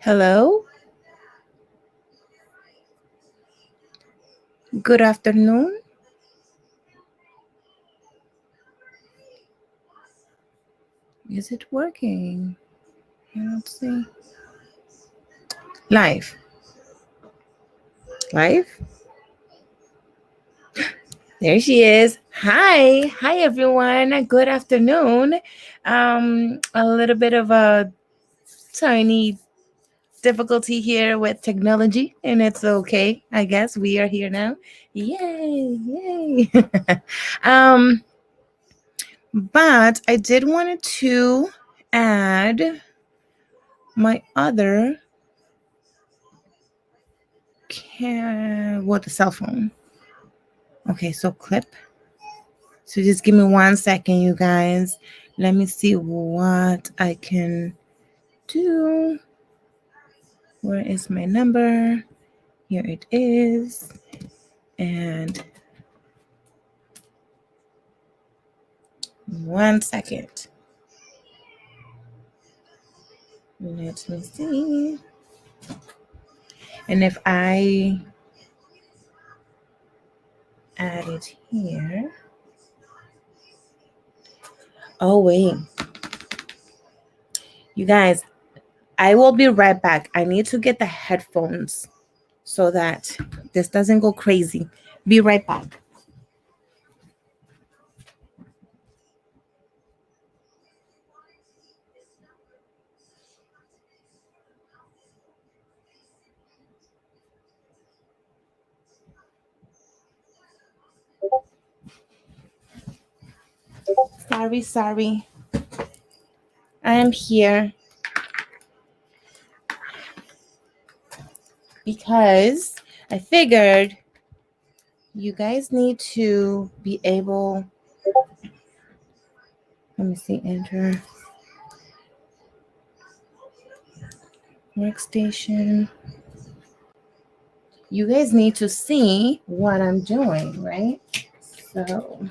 Hello. Good afternoon. Is it working? I don't see. Live. Live? There she is. Hi. Hi, everyone. Good afternoon. A little bit of a tiny difficulty here with technology, and it's okay. I guess we are here now. Yay. Yay. um, but I did want to add my other the cell phone. Okay, so clip. So just give me 1 second, you guys. Let me see what I can do. Where is my number? Here it is. And 1 second. Let me see. And if I add it here. Oh, wait. You guys, I will be right back. I need to get the headphones so that this doesn't go crazy. Be right back. Sorry. I am here because I figured you guys need to be able, let me see, enter workstation. You guys need to see what I'm doing, right? So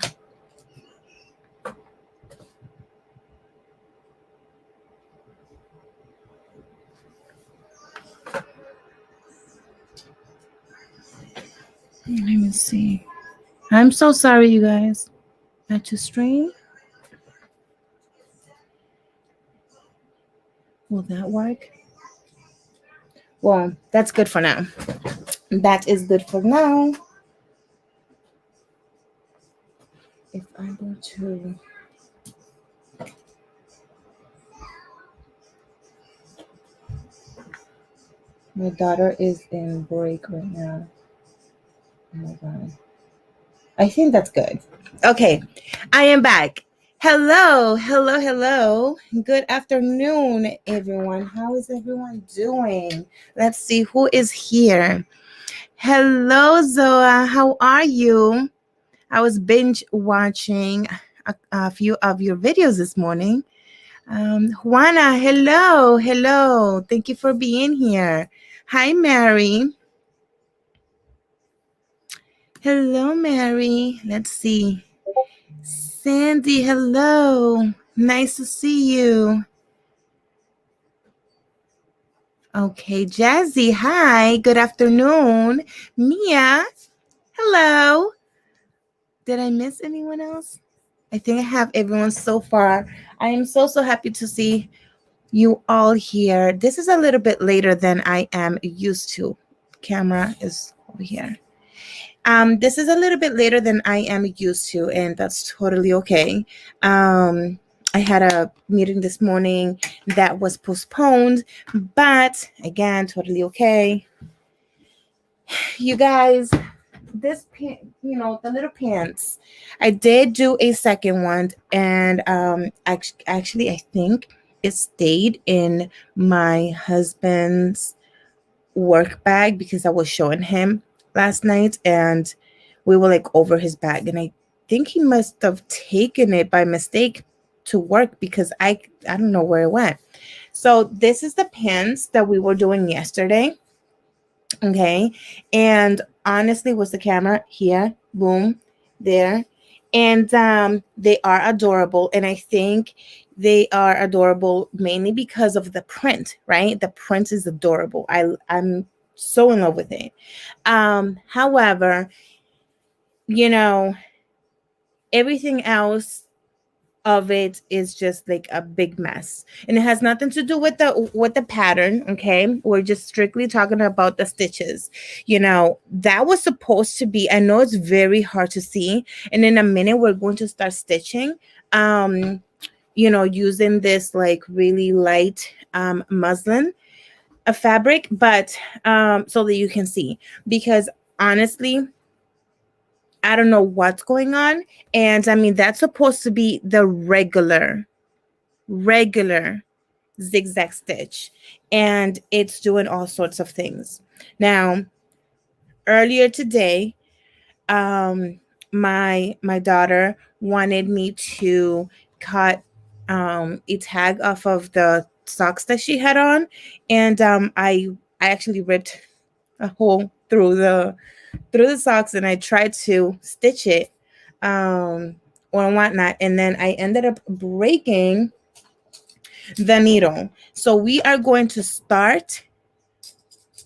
let me see. I'm so sorry, you guys. Add to stream. Will that work? Well, that's good for now. That is good for now. If I go to my daughter is in break right now. Hold on. I think that's good. Okay, I am back. Hello. Good afternoon, everyone. How is everyone doing? Let's see who is here. Hello, Zoa. How are you? I was binge watching a few of your videos this morning. Juana, hello. Thank you for being here. Hi, Mary. Hello, Mary. Let's see. Sandy, hello. Nice to see you. Okay, Jazzy, hi. Good afternoon. Mia, hello. Did I miss anyone else? I think I have everyone so far. I am so happy to see you all here. This is a little bit later than I am used to. Camera is over here. This is a little bit later than I am used to, and that's totally okay. I had a meeting this morning that was postponed, but again, totally okay. You guys, this the little pants, I did do a second one, and actually, I think it stayed in my husband's work bag because I was showing him last night, and we were like over his bag, and I think he must have taken it by mistake to work because I don't know where it went. So this is the pants that we were doing yesterday. Okay, and honestly, was the camera here, boom, there, And they are adorable. And I think they are adorable mainly because of the print, right? The print is adorable. I'm so in love with it. However, you know, everything else of it is just like a big mess, and it has nothing to do with the pattern. Okay, we're just strictly talking about the stitches. That was supposed to be, I know it's very hard to see, and in a minute we're going to start stitching using this like really light muslin a fabric, but so that you can see, because honestly I don't know what's going on. And I mean, that's supposed to be the regular zigzag stitch, and it's doing all sorts of things. Now, earlier today, my daughter wanted me to cut a tag off of the socks that she had on, and I actually ripped a hole through the socks, and I tried to stitch it or whatnot, and then I ended up breaking the needle. So we are going to start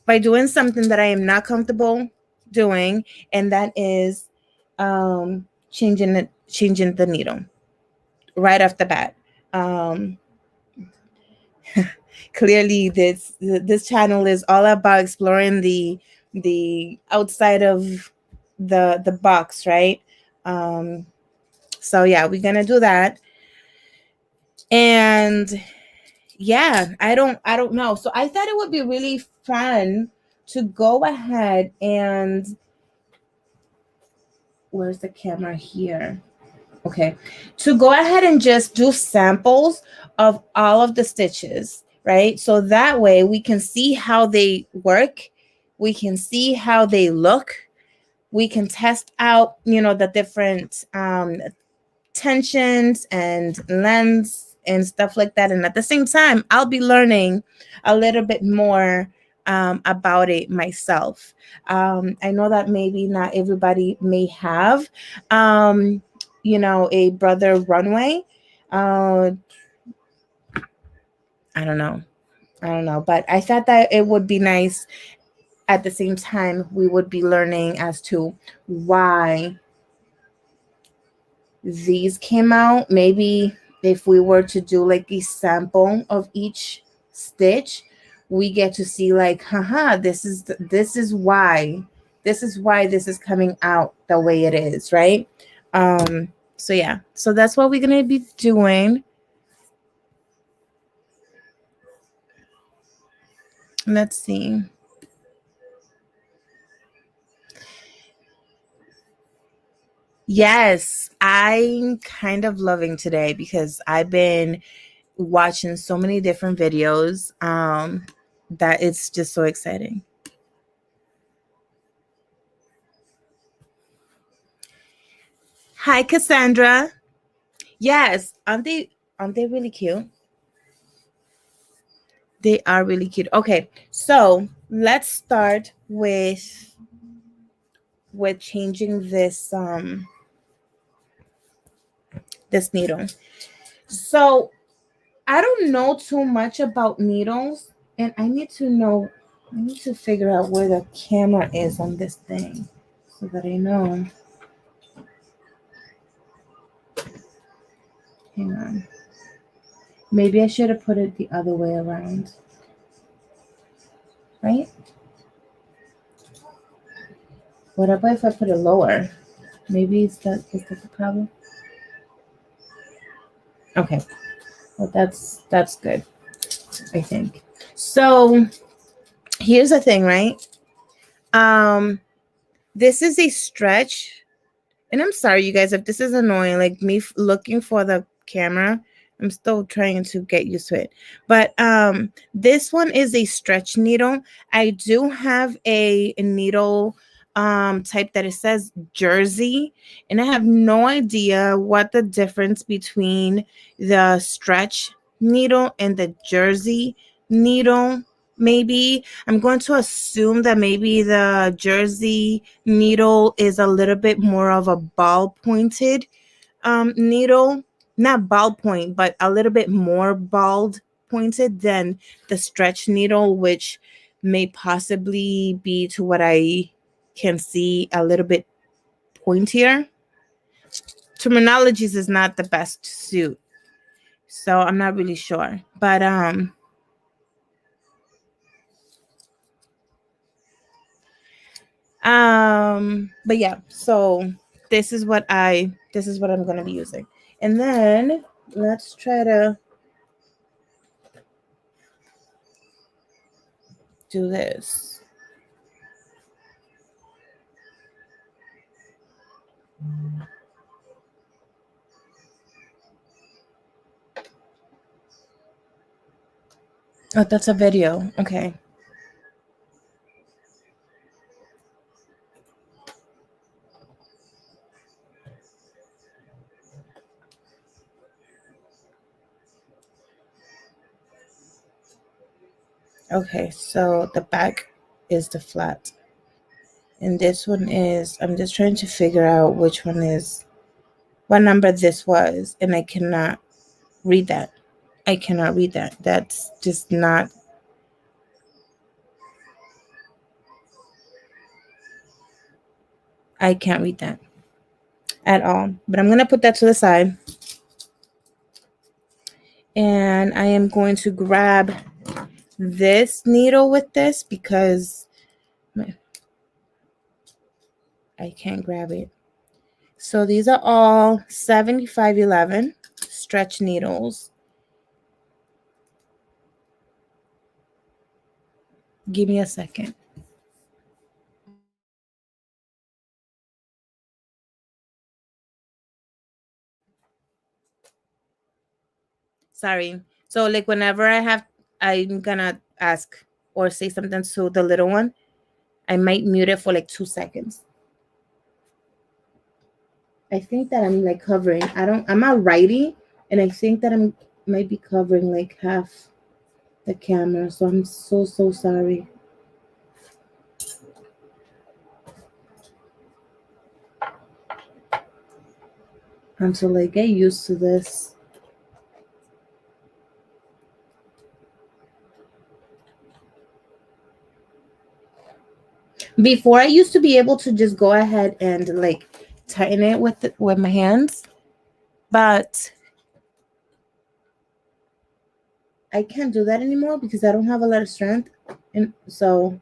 by doing something that I am not comfortable doing, and that is changing the needle right off the bat. Clearly this channel is all about exploring the outside of the box, right? So yeah, we're gonna do that. And yeah, I don't know. So I thought it would be really fun to go ahead and, where's the camera here? Okay, to go ahead and just do samples of all of the stitches, right? So that way we can see how they work, we can see how they look, we can test out, the different tensions and lengths and stuff like that. And at the same time, I'll be learning a little bit more about it myself. I know that maybe not everybody may have, a brother Runway. I don't know. But I thought that it would be nice. At the same time, we would be learning as to why these came out. Maybe if we were to do like a sample of each stitch, we get to see like, haha, this is why this is coming out the way it is, right? So yeah, so that's what we're gonna be doing. Let's see. Yes, I'm kind of loving today because I've been watching so many different videos that it's just so exciting. Hi, Cassandra. Yes, aren't they really cute? They are really cute. Okay, so let's start with changing this needle. So I don't know too much about needles, and I need to figure out where the camera is on this thing so that I know. Hang on. Maybe I should have put it the other way around. Right? What about if I put it lower? Maybe is that the problem? Okay. Well, that's good, I think. So here's the thing, right? This is a stretch, and I'm sorry, you guys, if this is annoying, like me looking for the camera. I'm still trying to get used to it. But this one is a stretch needle. I do have a needle type that it says jersey, and I have no idea what the difference between the stretch needle and the jersey needle. Maybe I'm going to assume that maybe the jersey needle is a little bit more of a ball pointed needle, not ballpoint, but a little bit more bald pointed than the stretch needle, which may possibly be, to what I can see, a little bit pointier. Terminologies is not the best suit, so I'm not really sure. But yeah, so this is what I'm gonna be using. And then let's try to do this. Oh, that's a video. Okay. Okay, so the back is the flat. And this one is, I'm just trying to figure out which one is, what number this was. And I cannot read that. I cannot read that. That's just not, I can't read that at all. But I'm going to put that to the side. And I am going to grab this needle with this because I can't grab it. So these are all 7511 stretch needles. Give me a second. Sorry. So like whenever I'm gonna ask or say something to the little one, I might mute it for like 2 seconds. I think that I'm like covering. I'm not righty, and I think that I'm might be covering like half the camera. So I'm so sorry. Until I get used to this. Before I used to be able to just go ahead and like tighten it with my hands, but I can't do that anymore because I don't have a lot of strength, and so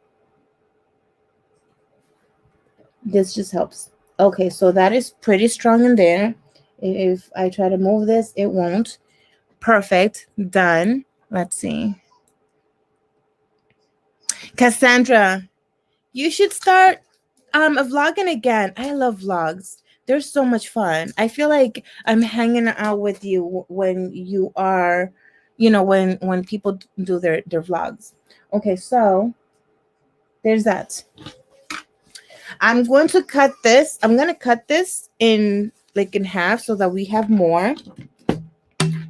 this just helps. Okay, so that is pretty strong in there. If I try to move this, it won't. Perfect. Done. Let's see. Cassandra, you should start vlogging again. I love vlogs. They're so much fun. I feel like I'm hanging out with you when you are, when people do their vlogs. Okay, so there's that. I'm going to cut this. I'm going to cut this in half so that we have more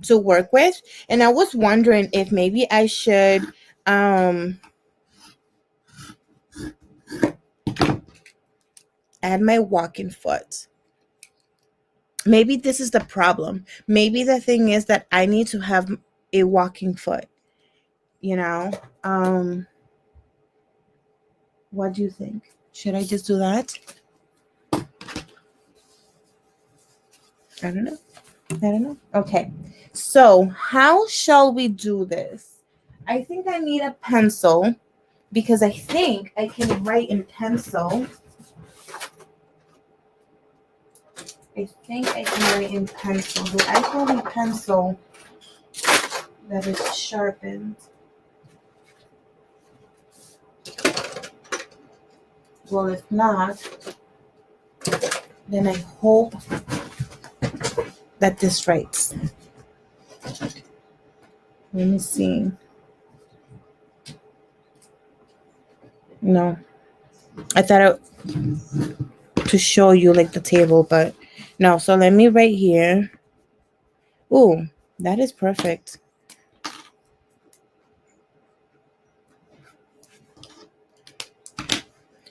to work with. And I was wondering if maybe I should add my walking foot. Maybe this is the problem. Maybe the thing is that I need to have a walking foot. What do you think? Should I just do that? I don't know. Okay. So how shall we do this? I think I need a pencil because I think I can write in pencil. I think I can write in pencil. Do I have a pencil that is sharpened? Well, if not, then I hope that this writes. Let me see. No. I thought to show you like the table, but no. So let me write here. Ooh, that is perfect.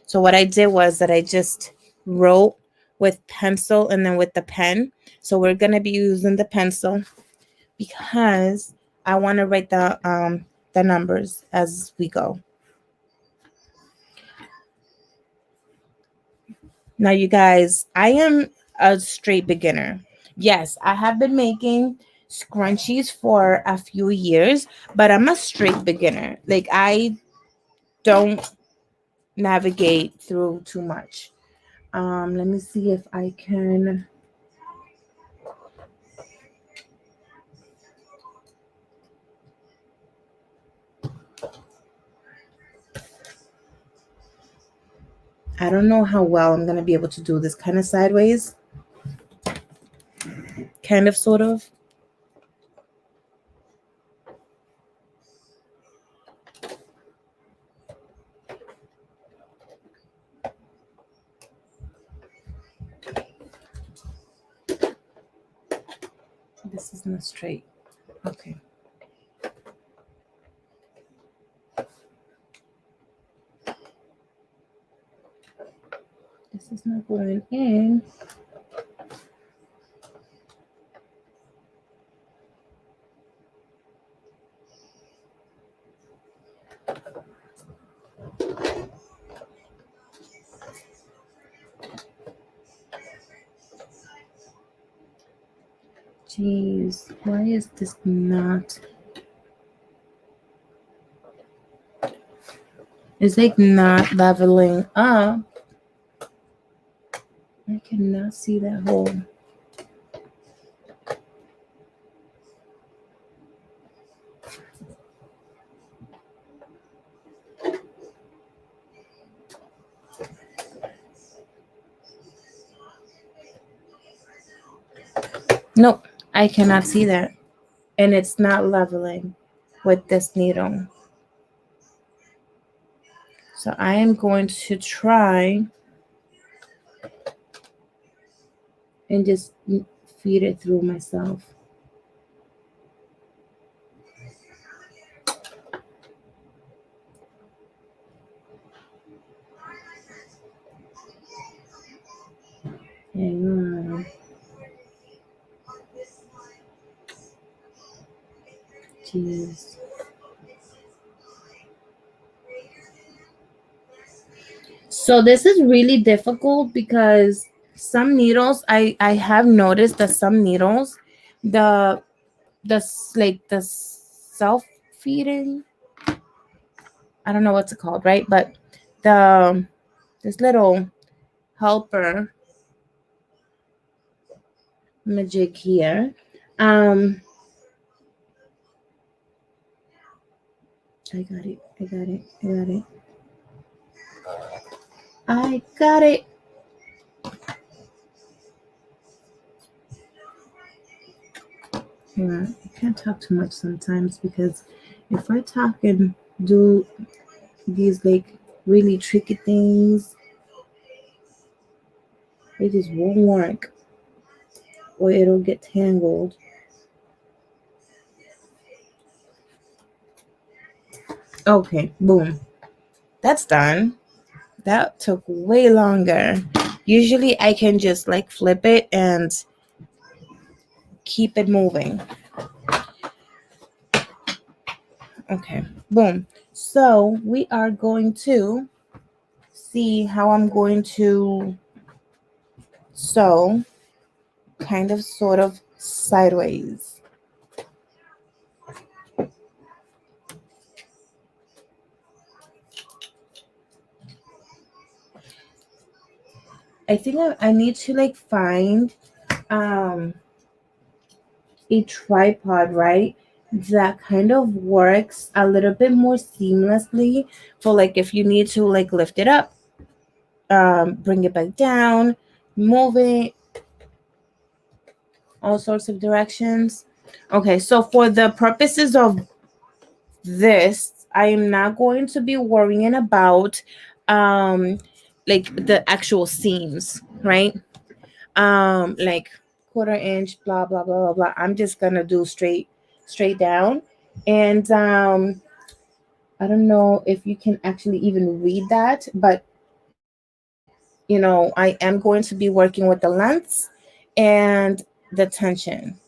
So what I did was that I just wrote with pencil and then with the pen. So we're going to be using the pencil because I want to write the numbers as we go. Now, you guys, I am a straight beginner. Yes, I have been making scrunchies for a few years, but I'm a straight beginner. Like, I don't navigate through too much. Let me see if I can. I don't know how well I'm going to be able to do this kind of sideways. Kind of, sort of. This is not straight. Okay. This is not going in. Jeez, why is this not? It's like not leveling up. I cannot see that hole. Nope, I cannot see that. And it's not leveling with this needle. So I am going to try and just feed it through myself. Hang on. Jeez. So this is really difficult because some needles, I have noticed that some needles, the like the self-feeding, I don't know what's it called, right? But this little helper magic here. I got it. I got it. I got it. I got it. Hang on. I can't talk too much sometimes because if I talk and do these like really tricky things, it just won't work or it'll get tangled. Okay, boom. That's done. That took way longer. Usually I can just like flip it and keep it moving. Okay, boom. So we are going to see how I'm going to sew kind of sort of sideways. I think I need to like find a tripod, right? That kind of works a little bit more seamlessly for like if you need to like lift it up, bring it back down, move it, all sorts of directions. Okay, so for the purposes of this, I am not going to be worrying about like the actual seams, right? Like quarter inch, blah blah blah blah blah. I'm just gonna do straight down. And I don't know if you can actually even read that, but you know, I am going to be working with the lengths and the tension,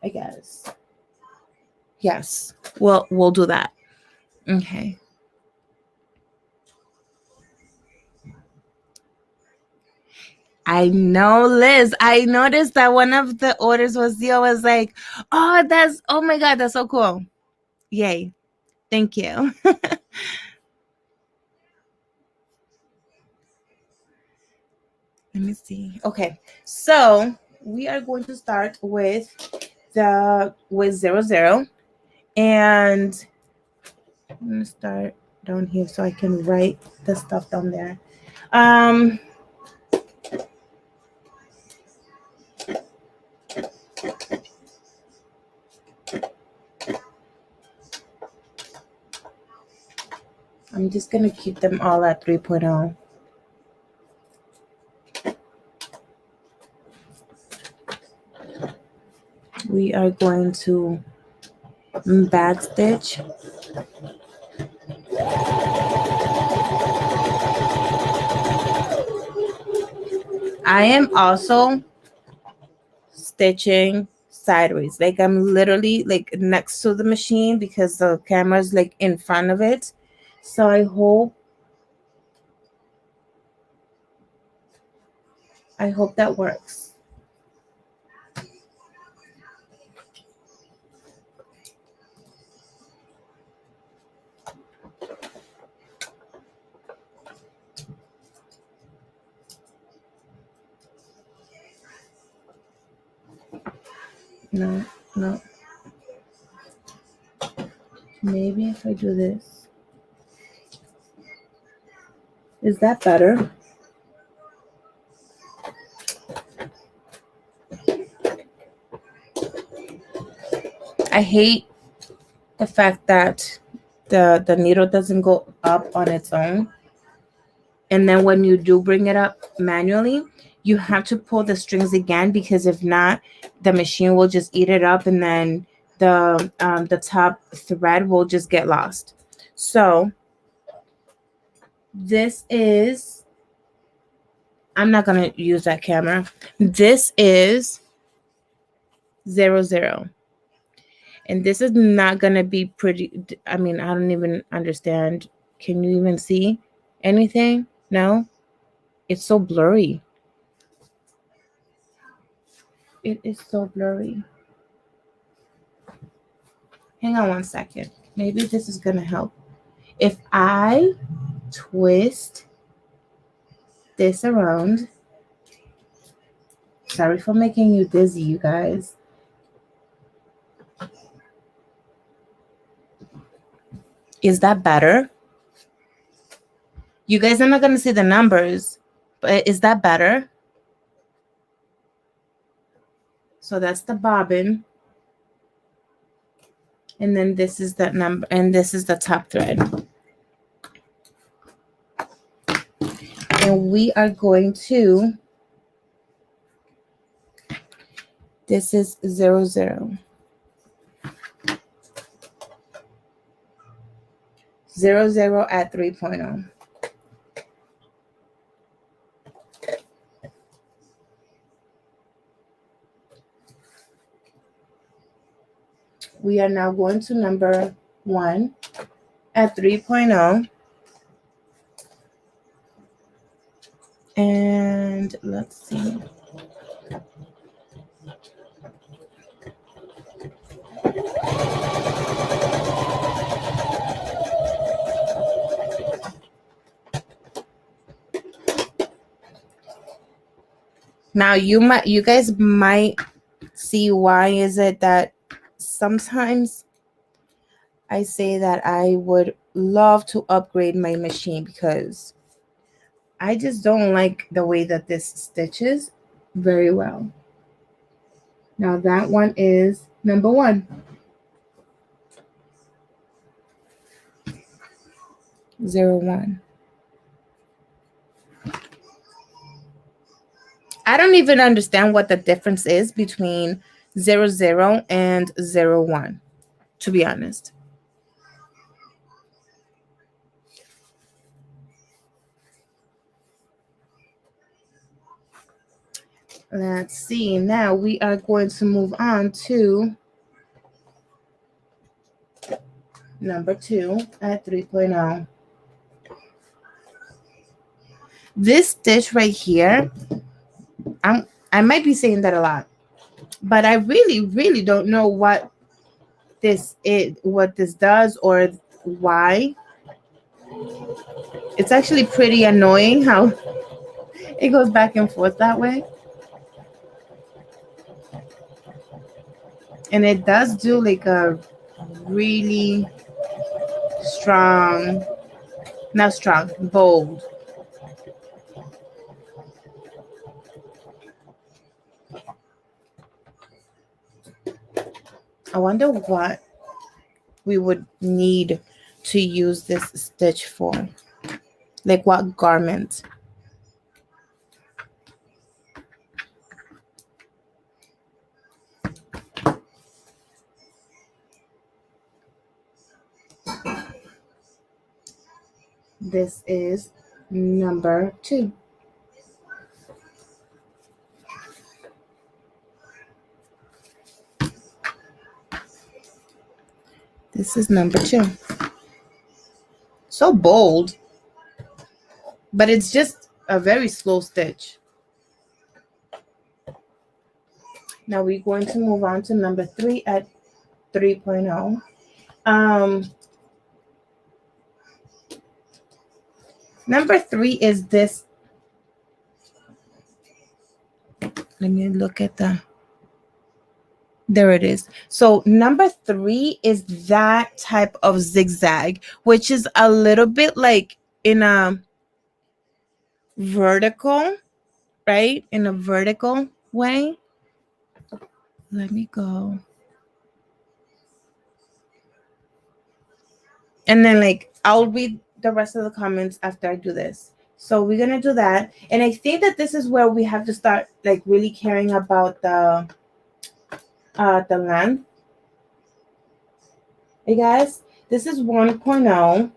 I guess. Yes, we'll do that. Okay. I know, Liz. I noticed that one of the orders was Zio was like, oh, oh my God, that's so cool. Yay. Thank you. Let me see. Okay. So we are going to start with 00. And I'm going to start down here so I can write the stuff down there. I'm just going to keep them all at 3.0. We are going to back stitch. I am also stitching sideways. Like I'm literally like next to the machine because the camera's like in front of it. So I hope that works. No. Maybe if I do this. Is that better? I hate the fact that the needle doesn't go up on its own. And then when you do bring it up manually, you have to pull the strings again, because if not, the machine will just eat it up, and then the top thread will just get lost. So this is, I'm not going to use that camera. This is 00. And this is not going to be pretty. I mean, I don't even understand. Can you even see anything? No? It's so blurry. It is so blurry. Hang on one second. Maybe this is going to help. If I twist this around. Sorry for making you dizzy, you guys. Is that better? You guys are not going to see the numbers, but is that better? So that's the bobbin. And then this is that number, and this is the top thread. And we are going to, this is 00. 00 at 3.0. We are now going to number 1 at 3.0. And let's see. Now you guys might see why is it that sometimes I say that I would love to upgrade my machine, because I just don't like the way that this stitches very well. Now that one is number 1. 01. I don't even understand what the difference is between 00 and 01, to be honest. Let's see. Now we are going to move on to number 2 at 3.0. This stitch right here, I might be saying that a lot, but I really don't know what this does or why. It's actually pretty annoying how it goes back and forth that way. And it does do like a really strong, not strong, bold. I wonder what we would need to use this stitch for. Like what garment? This is number 2. This is number 2. So bold, but it's just a very slow stitch. Now we're going to move on to number 3 at 3.0. Number 3 is this. Let me look at there it is. So number 3 is that type of zigzag, which is a little bit like in a vertical, right? In a vertical way. Let me go. And then like I'll read the rest of the comments after I do this. So we're gonna do that. And I think that this is where we have to start like really caring about the length. Hey guys, this is 1.0.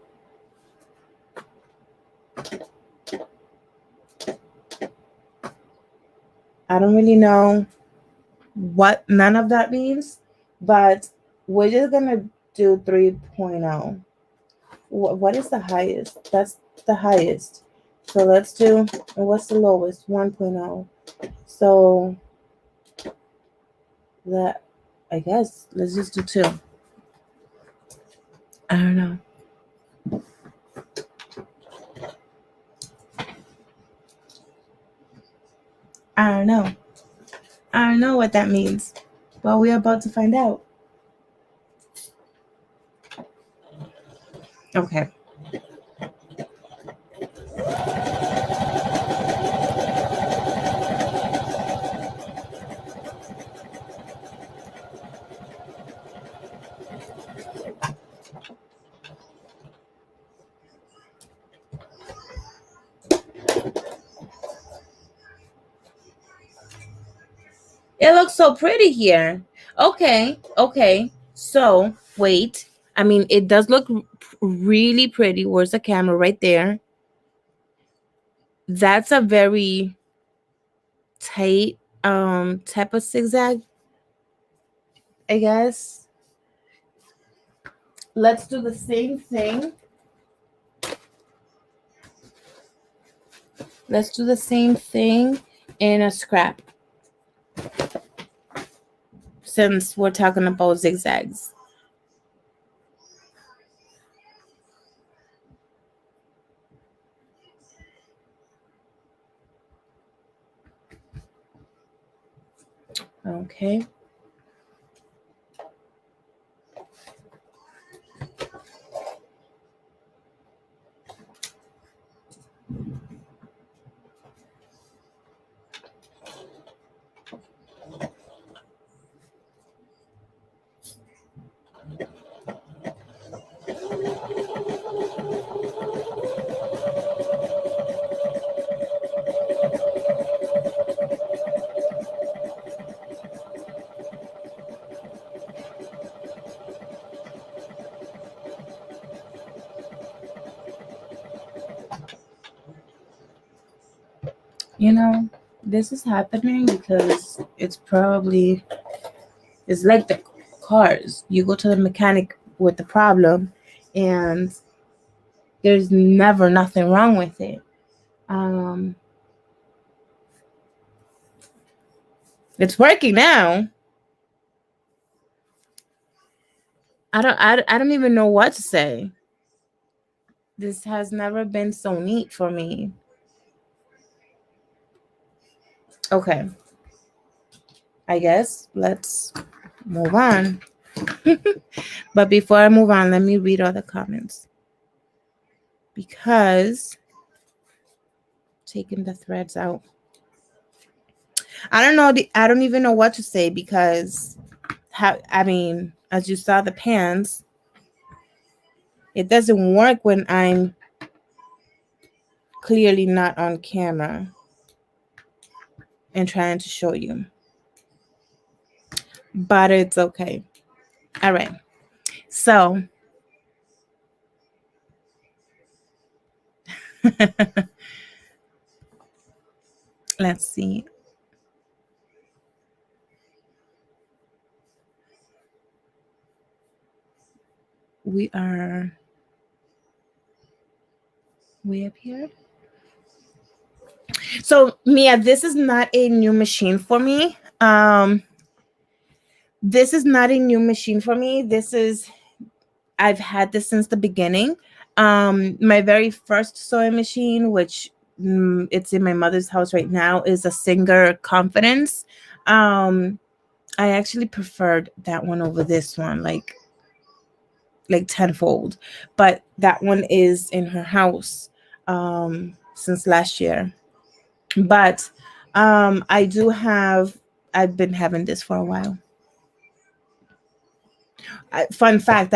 I don't really know what none of that means, but we're just gonna do 3.0. What is the highest? That's the highest. So let's do, and what's the lowest? 1.0. So that, I guess, let's just do 2. I don't know. I don't know. I don't know what that means. Well, we're about to find out. Okay. It looks so pretty here. Okay. So, wait. I mean, it does look really pretty. Where's the camera? Right there. That's a very tight type of zigzag, I guess. Let's do the same thing. Let's do the same thing in a scrap, since we're talking about zigzags. Okay. You know, This is happening because it's like the cars. You go to the mechanic with the problem and there's never nothing wrong with it. It's working now. I don't even know what to say. This has never been so neat for me. Okay. I guess let's move on. But before I move on, let me read all the comments. Because taking the threads out. I don't know. I don't even know what to say because as you saw the pants, it doesn't work when I'm clearly not on camera and trying to show you. But it's okay. All right. So let's see. We are way up here. So Mia, this is not a new machine for me. This is not a new machine for me. I've had this since the beginning. My very first sewing machine, which it's in my mother's house right now, is a Singer Confidence. I actually preferred that one over this one, like tenfold. But that one is in her house since last year. But I've been having this for a while. Fun fact,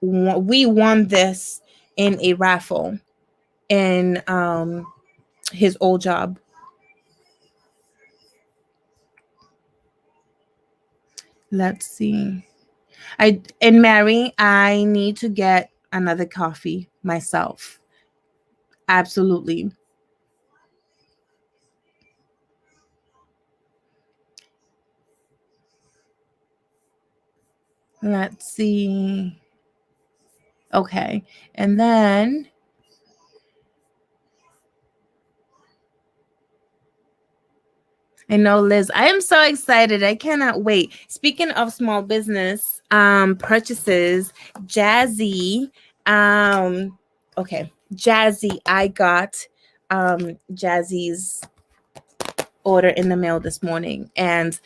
we won this in a raffle in his old job. Let's see. Mary, I need to get another coffee myself. Absolutely. Let's see. Okay. And then I know, Liz, I am so excited. I cannot wait. Speaking of small business purchases, Jazzy, Jazzy, I got Jazzy's order in the mail this morning, and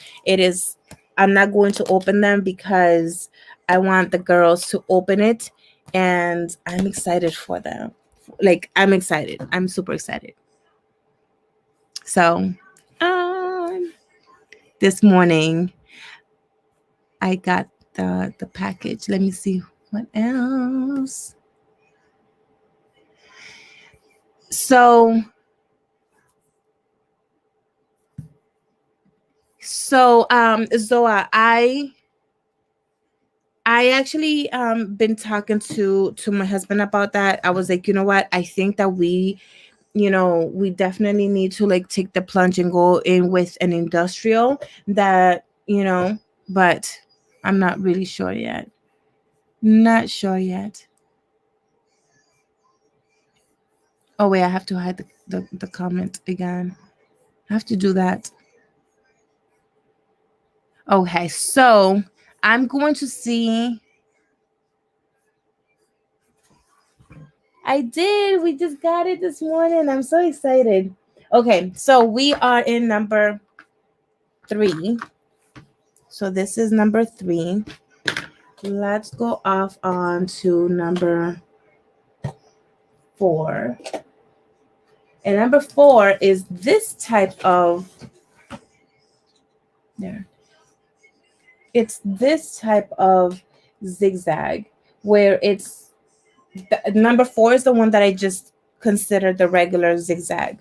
I'm not going to open them because I want the girls to open it, and I'm excited for them. Like, I'm excited. I'm super excited. So, this morning I got the package. Let me see what else. So Zoa, I actually been talking to my husband about that. I was like, you know what? I think that we definitely need to like take the plunge and go in with an industrial that, but I'm not really sure yet. Not sure yet. Oh wait, I have to hide the comment again. I have to do that. Okay, so I'm going to see. I did. We just got it this morning. I'm so excited. Okay, so we are in number 3. So this is number 3. Let's go off on to number 4. And number 4 is this type of It's this type of zigzag where it's number 4 is the one that I just consider the regular zigzag.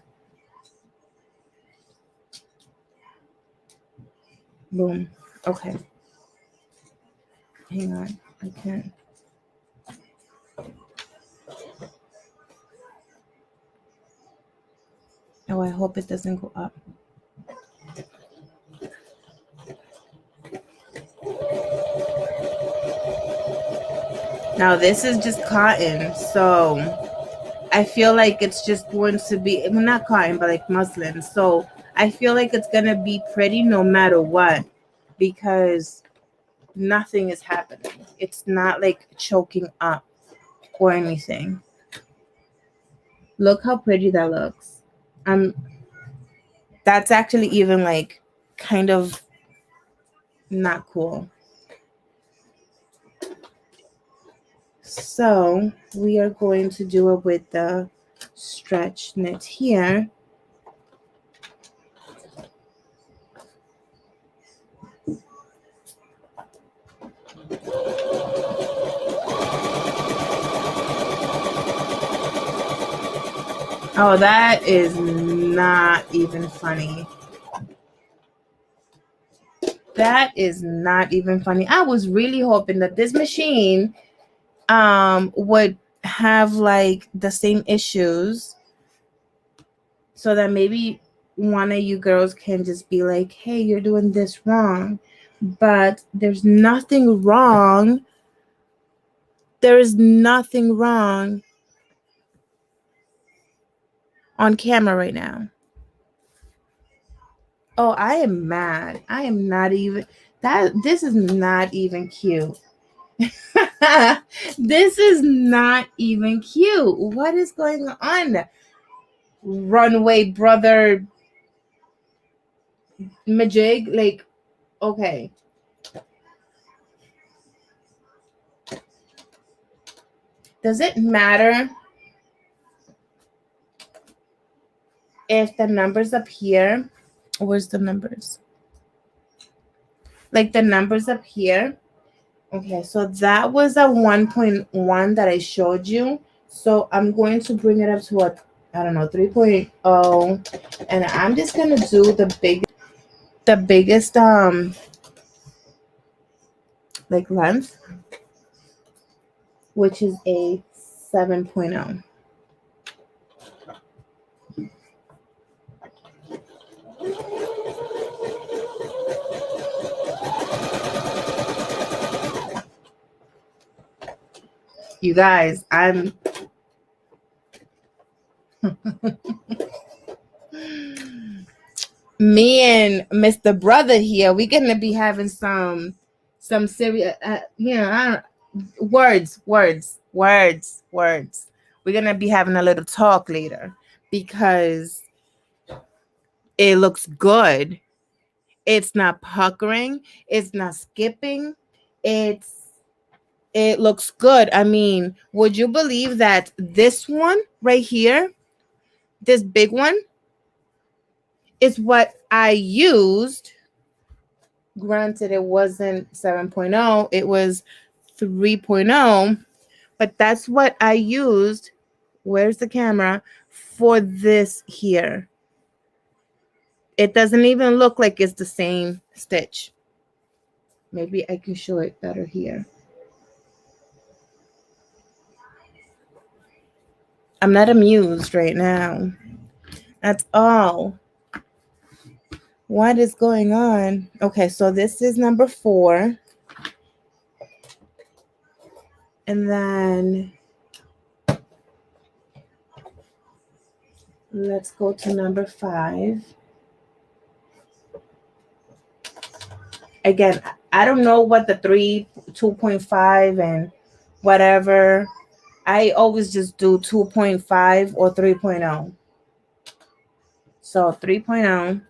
Boom. Okay. Hang on. I can't. Oh, I hope it doesn't go up. Now this is just cotton, so I feel like it's just going to be, well, not cotton, but like muslin. So I feel like it's going to be pretty no matter what, because nothing is happening. It's not like choking up or anything. Look how pretty that looks. That's actually even like kind of not cool. So we are going to do it with the stretch knit here. Oh, that is not even funny. That is not even funny. I was really hoping that this machine would have like the same issues, so that maybe one of you girls can just be like, hey, you're doing this wrong. But there's nothing wrong. There is nothing wrong on camera right now. Oh, I am mad. I am not even this is not even cute. This is not even cute. What is going on? Runway brother majig, like, okay. Does it matter if the numbers up here, where's the numbers? Like the numbers up here. Okay, so that was a 1.1 that I showed you. So I'm going to bring it up to a, I don't know, 3.0. And I'm just going to do the biggest like length, which is a 7.0. You guys, I'm me and Mr. Brother here, we're gonna be having some serious, I don't, words. We're gonna be having a little talk later, because it looks good. It's not puckering. It's not skipping. It looks good. I mean, would you believe that this one right here, this big one, is what I used? Granted, it wasn't 7.0, it was 3.0, but that's what I used. Where's the camera? For this here. It doesn't even look like it's the same stitch. Maybe I can show it better here. I'm not amused right now. That's all. What is going on? Okay, so this is number 4. And then let's go to number 5. Again, I don't know what the 2.5 and whatever. I always just do 2.5 or 3.0. So 3.0.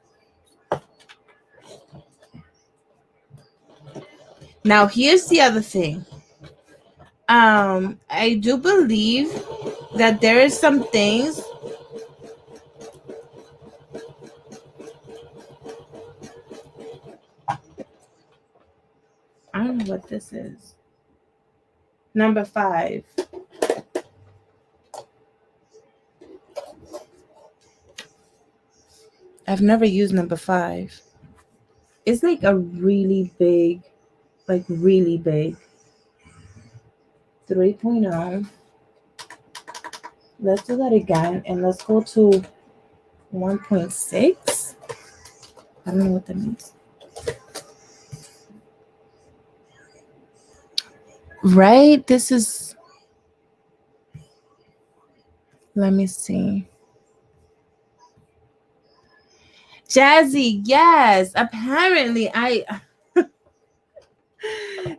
Now here's the other thing. I do believe that there is some things I don't know what this is. Number 5. I've never used number 5. It's like a really big, like really big. 3.0. Let's do that again, and let's go to 1.6. I don't know what that means. Right? This is, let me see. Jazzy, yes. Apparently,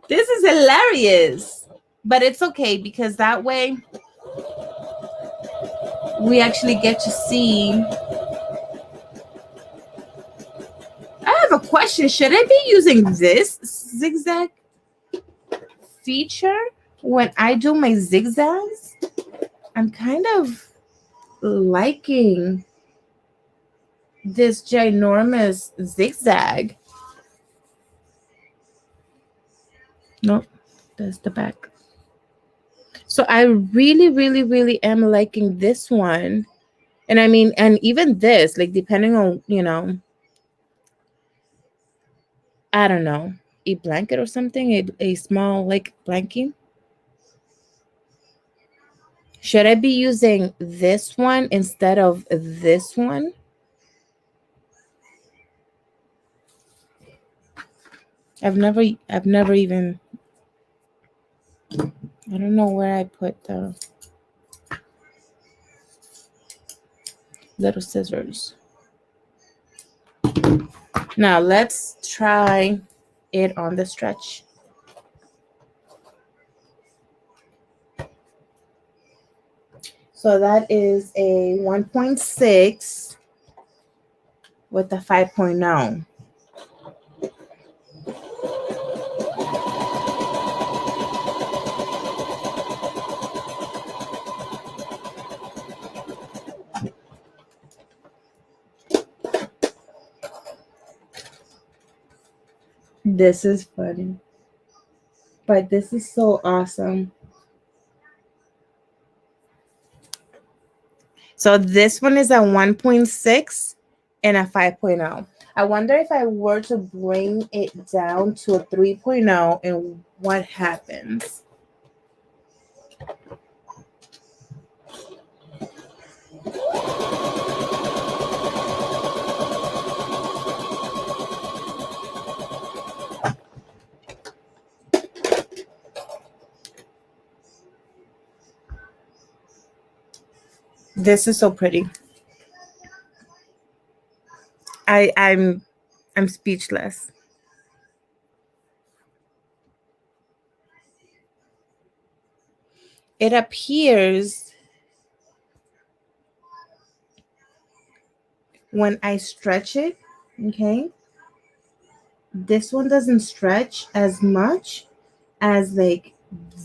this is hilarious. But it's okay because that way we actually get to see. I have a question. Should I be using this zigzag feature when I do my zigzags? I'm kind of liking this ginormous zigzag. Nope, that's the back. So I really, really, really am liking this one. And I mean, and even this, like depending on, you know, I don't know, a blanket or something, a small like blanket. Should I be using this one instead of this one? I've never even, I don't know where I put the little scissors. Now let's try it on the stretch. So that is a 1.6 with a 5.0. This is funny. But this is so awesome. So this one is a 1.6 and a 5.0. I wonder if I were to bring it down to a 3.0 and what happens. This is so pretty. I'm speechless. It appears when I stretch it, okay, this one doesn't stretch as much as like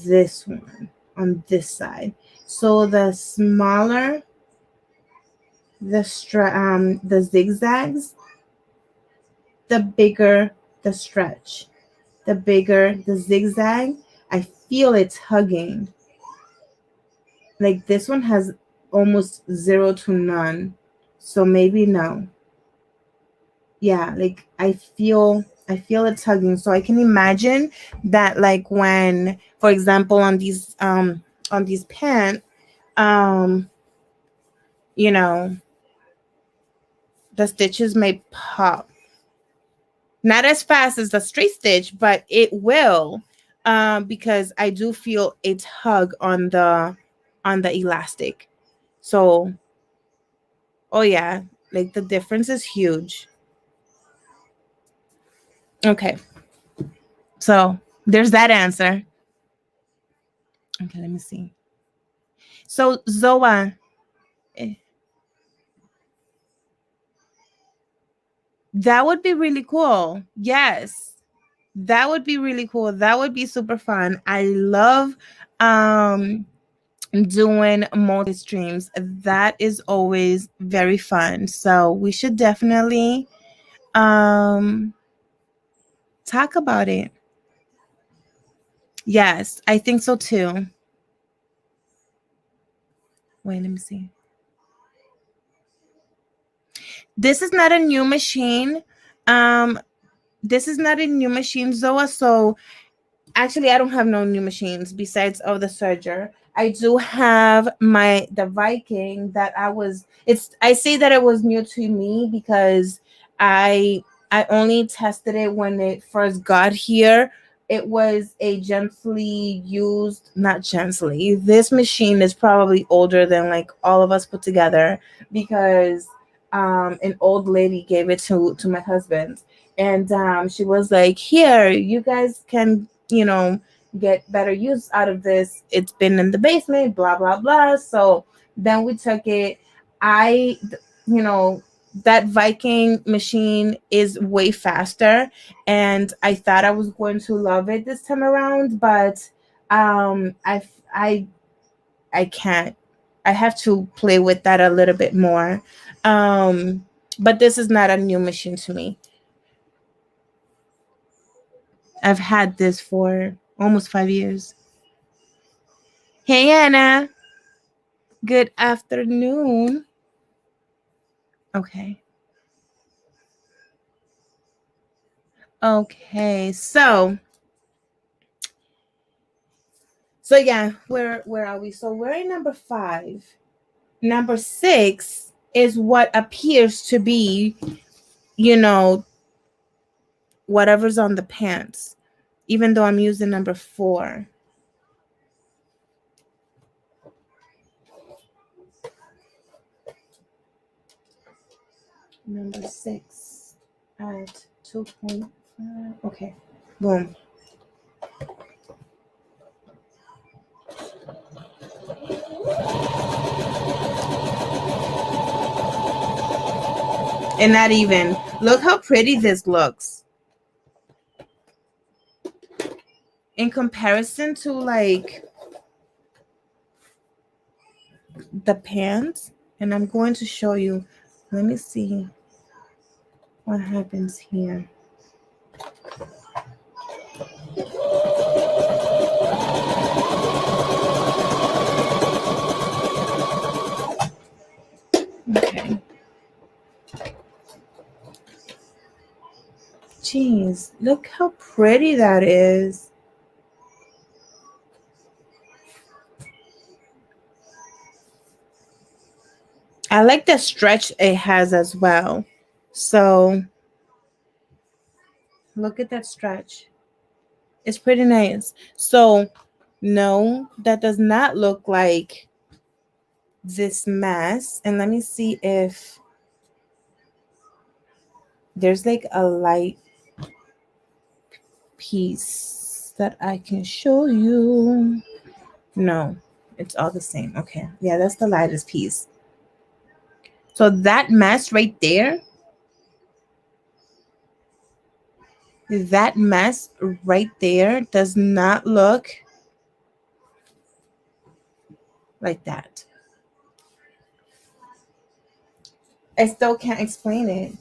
this one on this side. So the smaller the zigzags, the bigger the stretch. The bigger the zigzag, I feel it's hugging. Like this one has almost 0 to none. So maybe no. Yeah, like I feel it's hugging. So I can imagine that like when, for example, on these pants, you know, the stitches may pop. Not as fast as the straight stitch, but it will, because I do feel a tug on the elastic. So, oh yeah, like the difference is huge. Okay, so there's that answer. Okay, let me see. So Zoa, that would be really cool. Yes. That would be really cool. That would be super fun. I love doing multi-streams. That is always very fun. So we should definitely talk about it. Yes, I think so too. Wait, let me see. This is not a new machine. This is not a new machine, Zoa. So actually, I don't have no new machines besides of the Serger. I do have the Viking that I say that it was new to me because I I only tested it when it first got here. It was a gently used, not gently. This machine is probably older than like all of us put together because an old lady gave it to my husband, and she was like, "Here, you guys can, get better use out of this. It's been in the basement, blah blah blah." So then we took it. I, you know, that Viking machine is way faster, and I thought I was going to love it this time around, but I I can't. I have to play with that a little bit more. But this is not a new machine to me. I've had this for almost 5 years. Hey, Anna. Good afternoon. Okay. Okay. So yeah, where are we? So we're in number 5. Number 6 is what appears to be, you know, whatever's on the pants, even though I'm using number 4. Number 6 at 2.5. Okay. Boom. And not even. Look how pretty this looks. In comparison to like the pants. And I'm going to show you. Let me see what happens here. Okay. Jeez, look how pretty that is. I like the stretch it has as well. So look at that stretch. It's pretty nice. So no, that does not look like this mess. And let me see if there's like a light piece that I can show you. No, it's all the same. Okay. Yeah, that's the lightest piece. So that mess right there, does not look like that. I still can't explain it.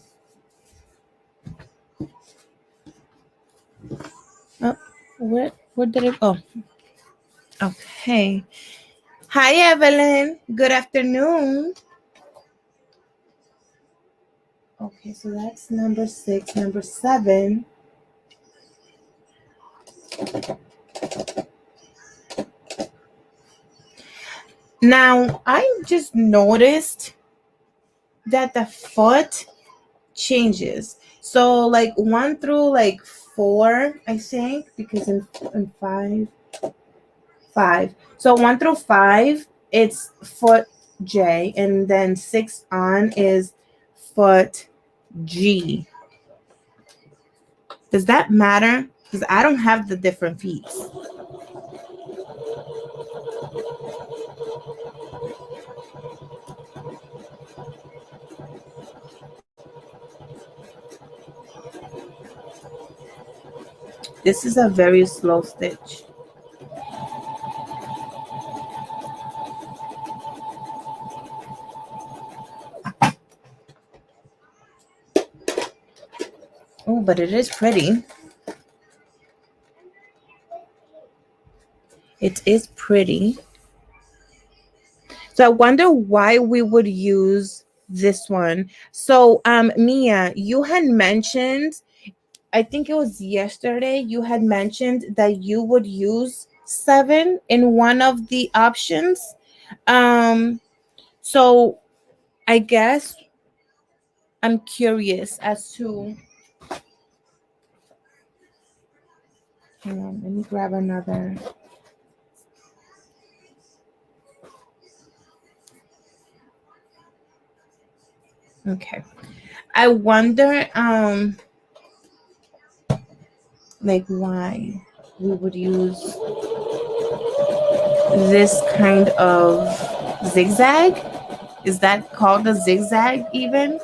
Oh, where did it go? Okay. Hi, Evelyn. Good afternoon. Okay, so that's number 6. Number 7. Now, I just noticed that the foot changes. So, like 1 through like 4, I think, because in 5. So 1 through 5, it's foot J, and then 6 on is foot G. Does that matter? Because I don't have the different feet. This is a very slow stitch. Oh, but it is pretty. It is pretty. So I wonder why we would use this one. So Mia, you had mentioned, I think it was yesterday, you had mentioned that you would use 7 in one of the options. So I guess I'm curious as to, hang on, let me grab another. Okay. I wonder like why we would use this kind of zigzag. Is that called a zigzag even?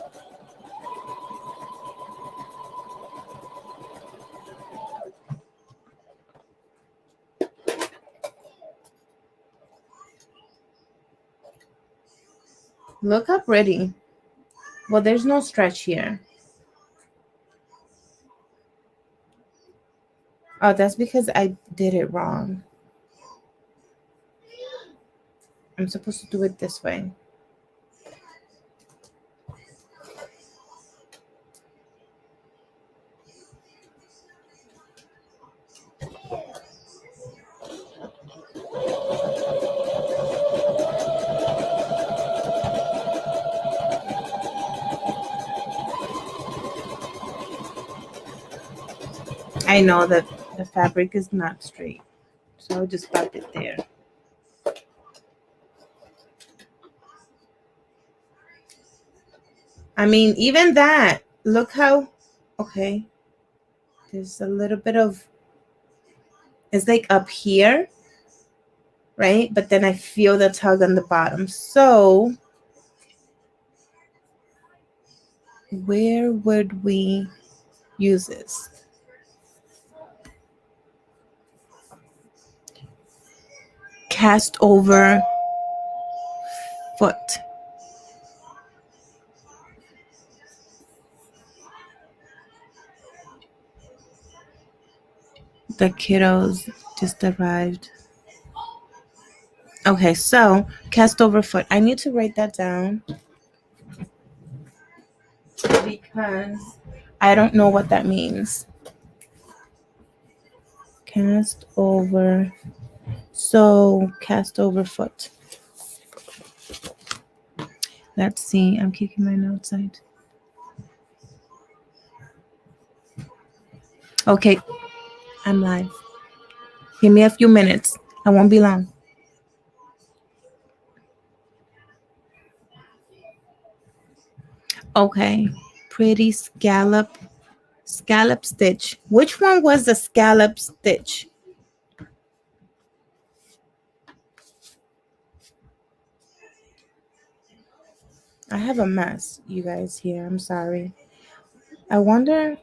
Look how pretty. Well, there's no stretch here. Oh, that's because I did it wrong. I'm supposed to do it this way. I know that the fabric is not straight, so I'll just stop it there. I mean, even that, look how, okay, there's a little bit of, it's like up here, right? But then I feel the tug on the bottom. So where would we use this? Cast over foot. The kiddos just arrived. Okay, so cast over foot. I need to write that down because I don't know what that means. Cast over. So cast over foot. Let's see. I'm kicking my notes out. Okay, I'm live. Give me a few minutes. I won't be long. Okay, pretty scallop stitch. Which one was the scallop stitch? I have a mess, you guys, here. I'm sorry. I wonder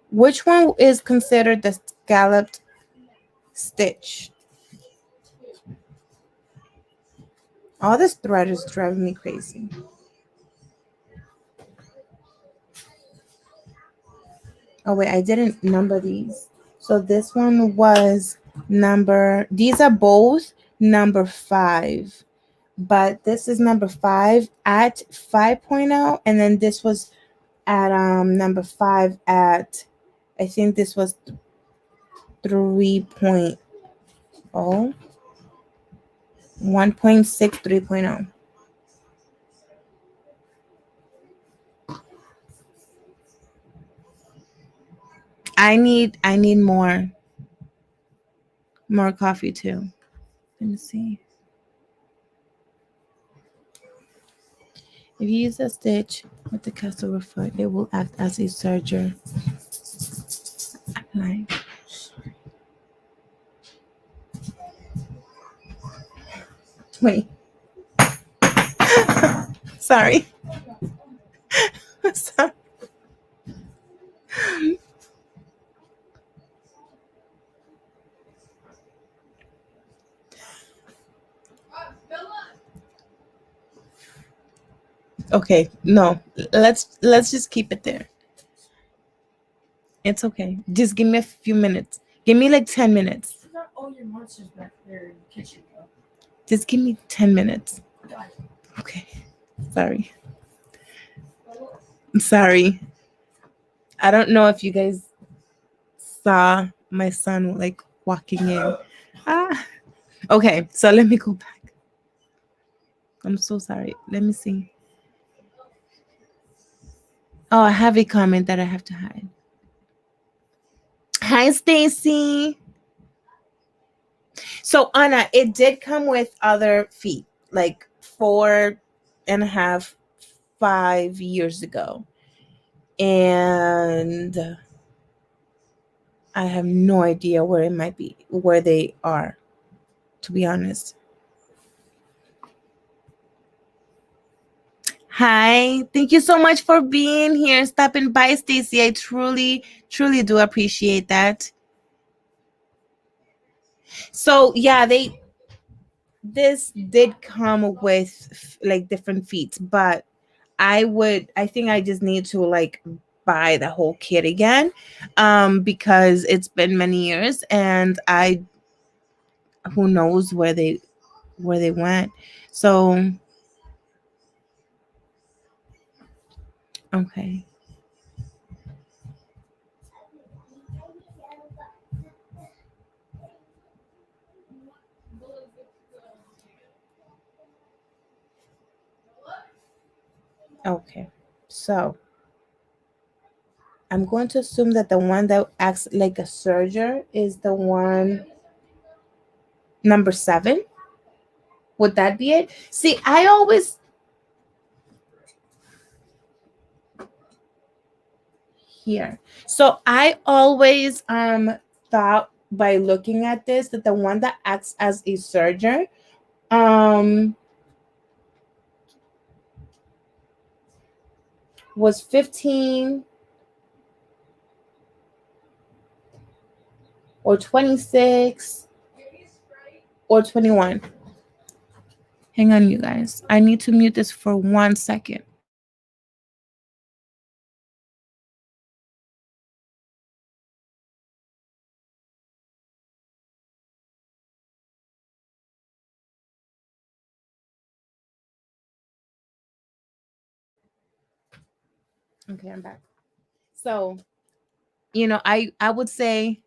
which one is considered the scalloped stitch. All this thread is driving me crazy. Oh wait, I didn't number these. So this one was number, these are both number 5. But this is number 5 at 5.0, and then this was at number 5 at, I think this was 3.0, 1.6, 3.0. I need more coffee too. Let me see. If you use a stitch with the cast over foot, it will act as a serger. Like, wait. Sorry. Sorry. Okay, no. Let's just keep it there. It's okay. Just give me a few minutes. Give me like 10 minutes. Not all your monsters back there in the kitchen, though. Just give me 10 minutes. Okay. Sorry. I'm sorry. I don't know if you guys saw my son like walking in. Okay, so let me go back. I'm so sorry. Let me see. Oh, I have a comment that I have to hide. Hi, Stacy. So Anna, it did come with other feet, like 4.5, 5 years ago. And I have no idea where it might be, where they are, to be honest. Hi, thank you so much for being here, stopping by, Stacy. I truly, truly do appreciate that. So yeah, this did come with like different feet, but I think I just need to like buy the whole kit again, because it's been many years and who knows where they went. So okay. Okay. So I'm going to assume that the one that acts like a serger is the one number 7. Would that be it? See, I always here. So I always thought by looking at this that the one that acts as a serger was 15 or 26 or 21. Hang on, you guys. I need to mute this for 1 second. Okay, I'm back. So, I would say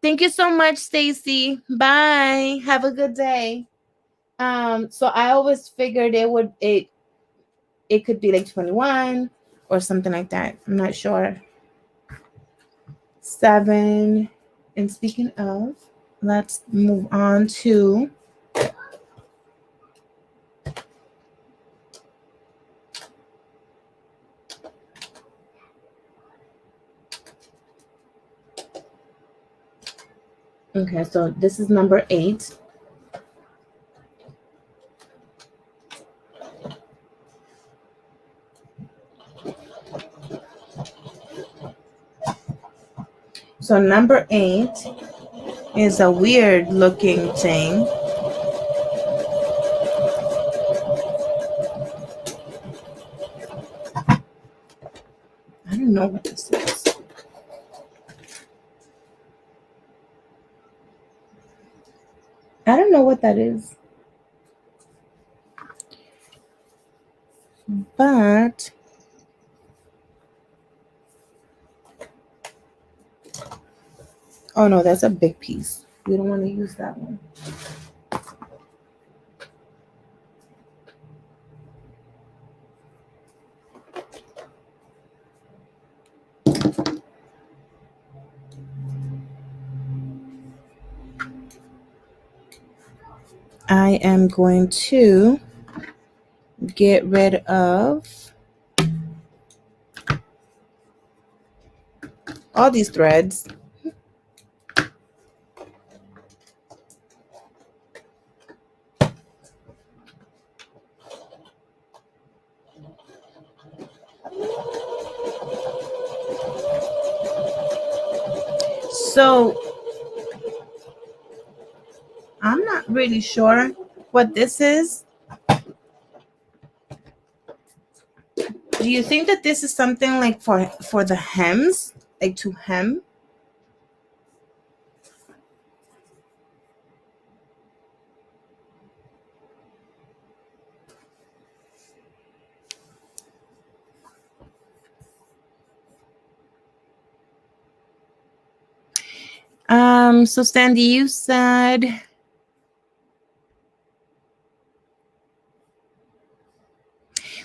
thank you so much, Stacy. Bye. Have a good day. So I always figured it could be like 21 or something like that. I'm not sure. 7. And speaking of, let's move on to okay, so this is number 8. So number 8 is a weird looking thing. I don't know what this is. I don't know what that is. But oh no, that's a big piece. We don't want to use that one. I am going to get rid of all these threads. So I'm not really sure what this is. Do you think that this is something like for the hems, like to hem? So Sandy, you said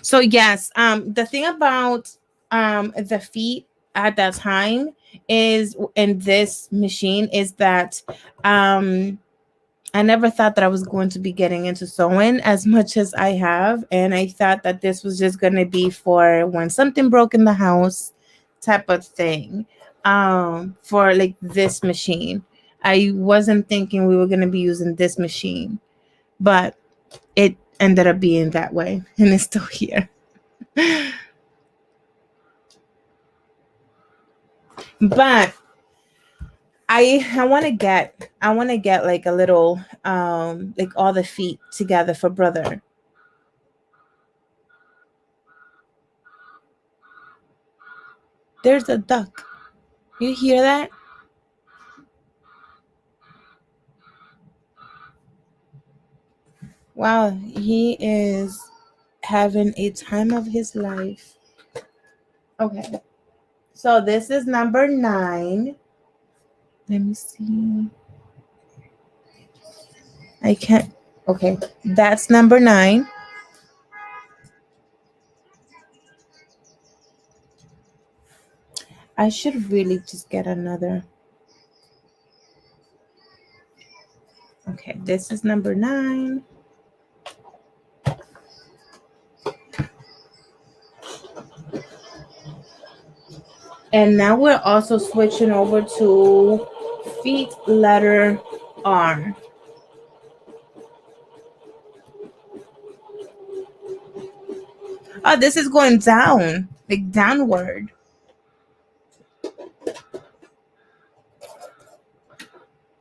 so yes. The thing about the feet at that time is in this machine is that I never thought that I was going to be getting into sewing as much as I have. And I thought that this was just going to be for when something broke in the house type of thing, for like this machine. I wasn't thinking we were going to be using this machine, but it ended up being that way and it's still here. But I want to get like a little like all the feet together for brother. There's a duck. You hear that? Wow, he is having a time of his life. Okay. So this is number 9. Let me see. I can't. Okay. That's number 9. I should really just get another. Okay. This is number 9. And now we're also switching over to feet letter R. Oh, this is going down, like downward.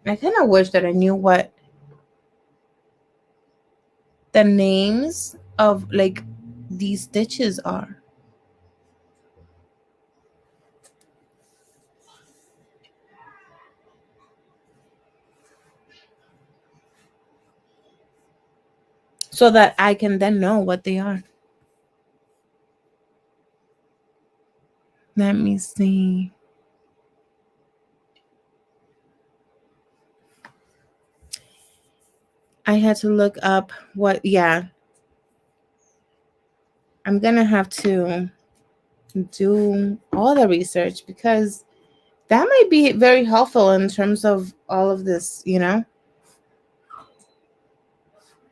I kind of wish that I knew what the names of like these stitches are. So that I can then know what they are. Let me see. I had to look up what, yeah. I'm going to have to do all the research because that might be very helpful in terms of all of this, you know?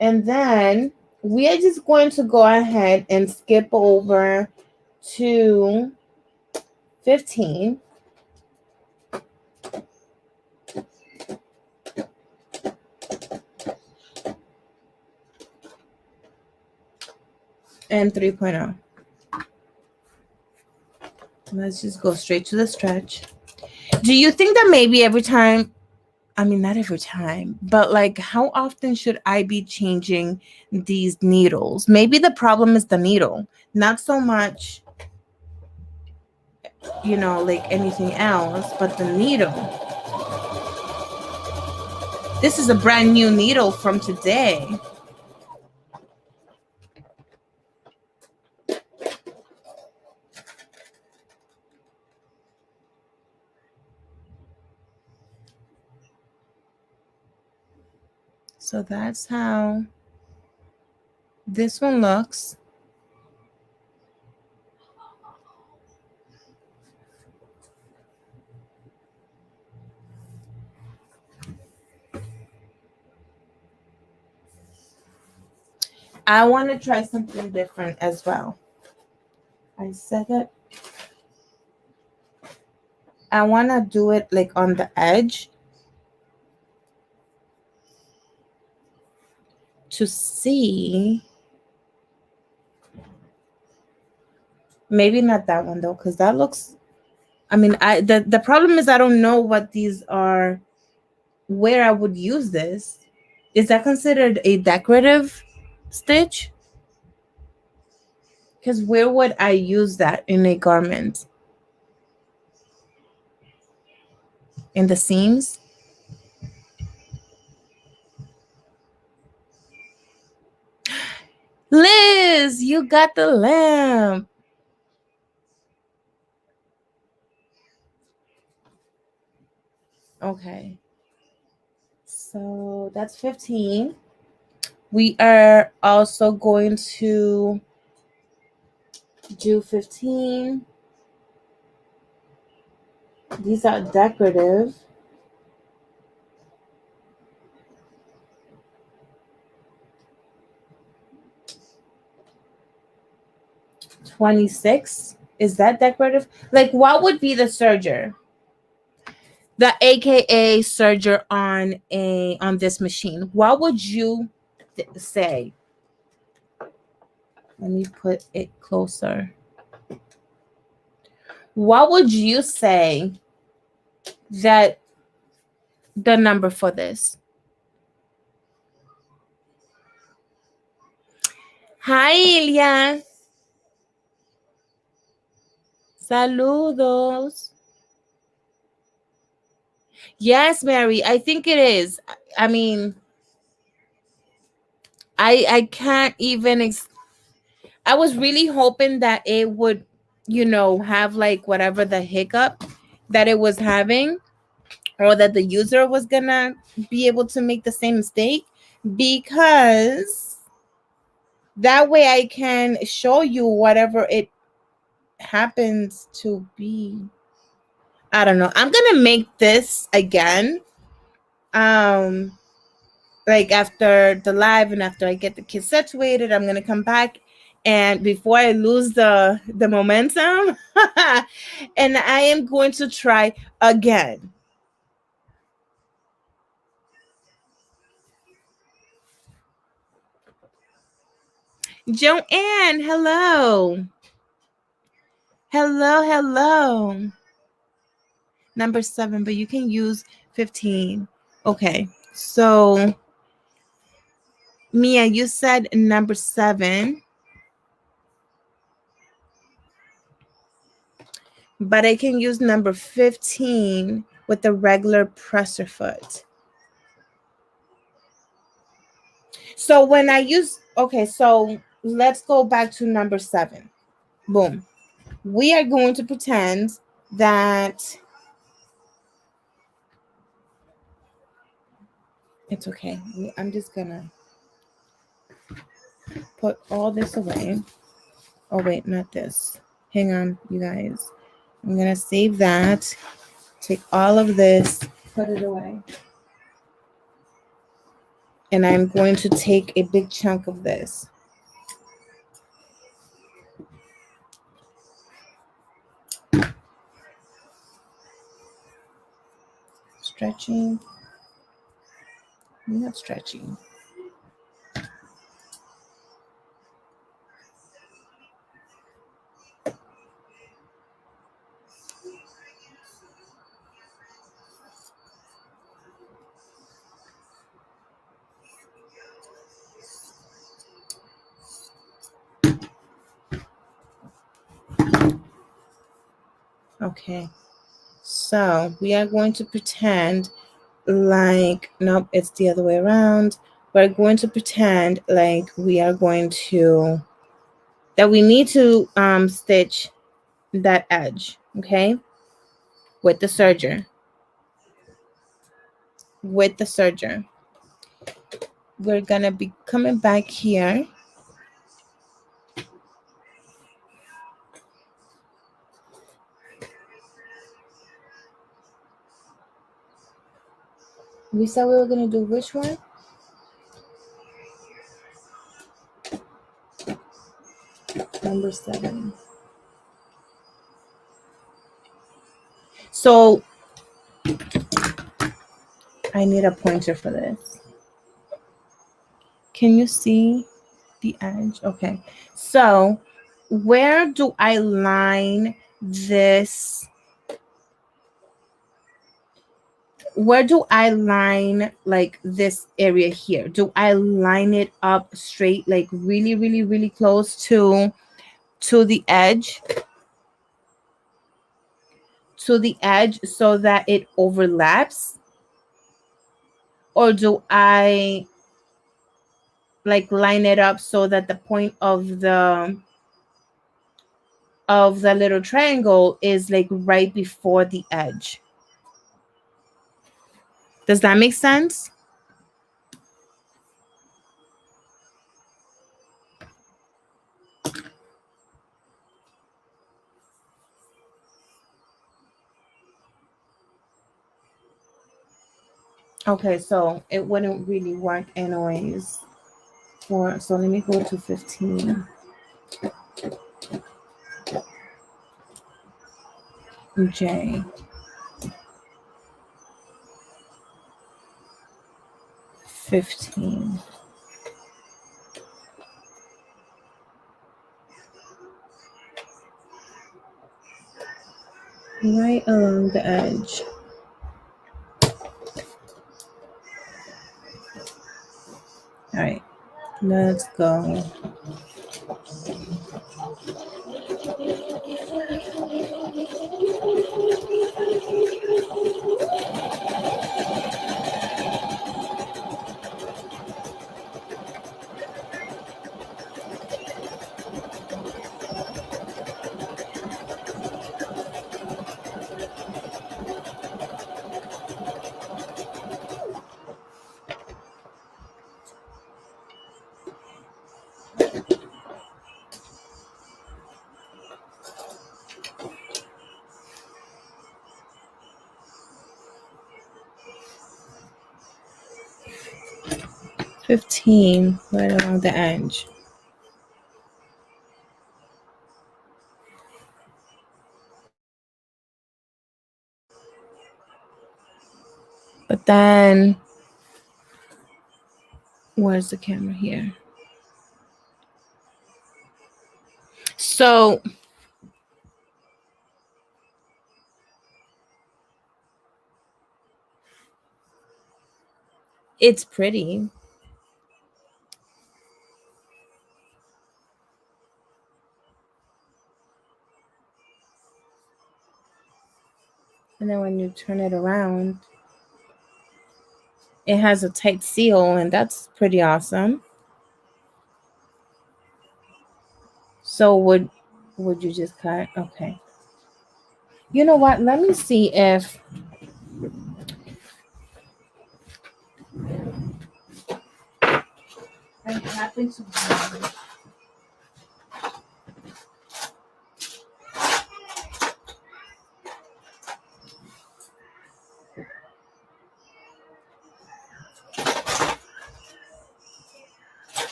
And then we are just going to go ahead and skip over to 15. And 3.0. Let's just go straight to the stretch. Do you think that maybe every time, I mean, not every time, but like how often should I be changing these needles? Maybe the problem is the needle, not so much, you know, like anything else, but the needle. This is a brand new needle from today. So that's how this one looks. I want to try something different as well. I said it. I want to do it like on the edge to see. Maybe not that one though, because that looks, I mean, the problem is I don't know what these are, where I would use this. Is that considered a decorative stitch? Because where would I use that in a garment? In the seams? Liz, you got the lamp. Okay. So that's 15. We are also going to do 15. These are decorative. $26. Is that decorative? Like, what would be the serger? The AKA serger on this machine. What would you say? Let me put it closer. What would you say that the number for this? Hi, Ilya. Saludos. Yes, Mary, I think it is. I mean, I can't even I was really hoping that it would, have like whatever the hiccup that it was having, or that the user was gonna be able to make the same mistake, because that way I can show you whatever it happens to be. I don't know. I'm gonna make this again. Like after the live and after I get the kids situated, I'm gonna come back, and before I lose the momentum, and I am going to try again. Joanne, hello. Hello. Number 7, but you can use 15. Okay, so Mia, you said number 7, but I can use number 15 with the regular presser foot. So when I use, okay, so let's go back to number 7. Boom. We are going to pretend that it's okay. I'm just gonna put all this away. Oh wait, not this. Hang on, you guys. I'm gonna save that. Take all of this, put it away. And I'm going to take a big chunk of this. Stretching. Not stretching. Okay, so we are going to pretend like, nope, it's the other way around. We're going to pretend like we are going to, that we need to stitch that edge, okay, with the serger. With the serger. We're gonna be coming back here. We said we were gonna do which one? Number 7. So I need a pointer for this. Can you see the edge? Okay. So where do I line this? Where do I line like this area here? Do I line it up straight, like really, really, really close to the edge? To the edge so that it overlaps? Or do I like line it up so that the point of the little triangle is like right before the edge? Does that make sense? Okay, so it wouldn't really work anyways. So let me go to 15. J. 15. Right along the edge. All right, let's go. Right along the edge. But then, where's the camera here? So it's pretty. And then when you turn it around, it has a tight seal, and that's pretty awesome. So would you just cut? Okay. You know what? Let me see if I happen to have.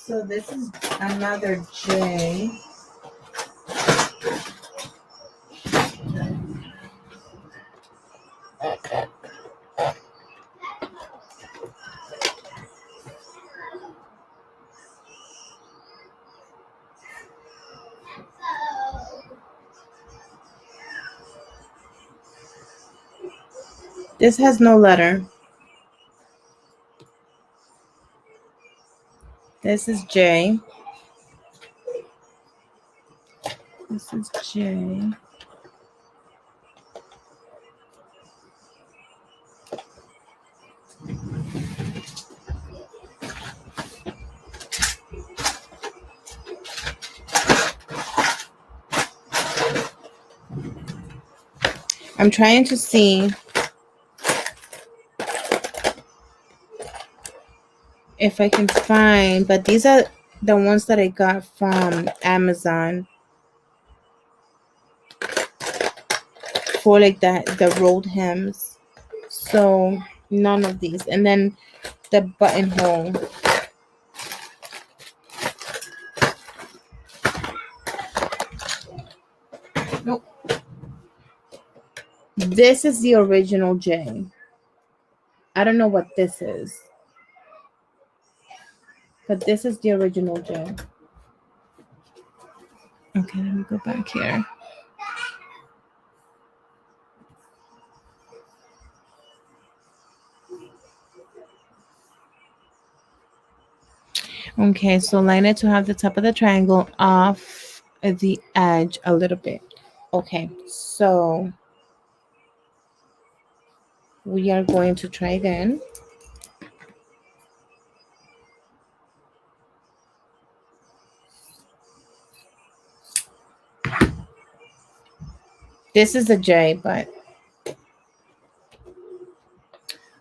So this is another J. This has no letter. This is J. This is J. I'm trying to see if I can find, but these are the ones that I got from Amazon for like the rolled hems. So none of these. And then the buttonhole. Nope. This is the original J. I don't know what this is, but this is the original J. Okay, let me go back here. Okay, so line it to have the top of the triangle off the edge a little bit. Okay, so we are going to try again. This is a J, but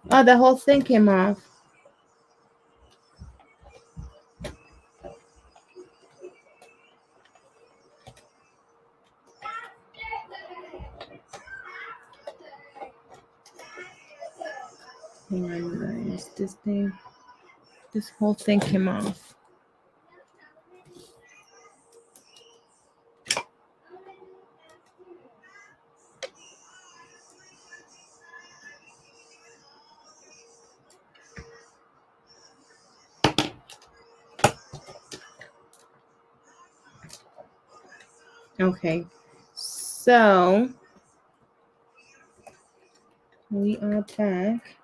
oh, the whole thing came off. Hang on, guys. This whole thing came off. Okay, so we are back.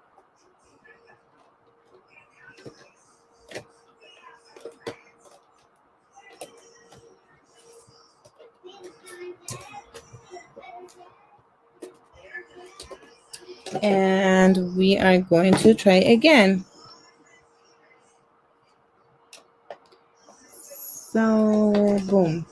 And we are going to try again. So, boom.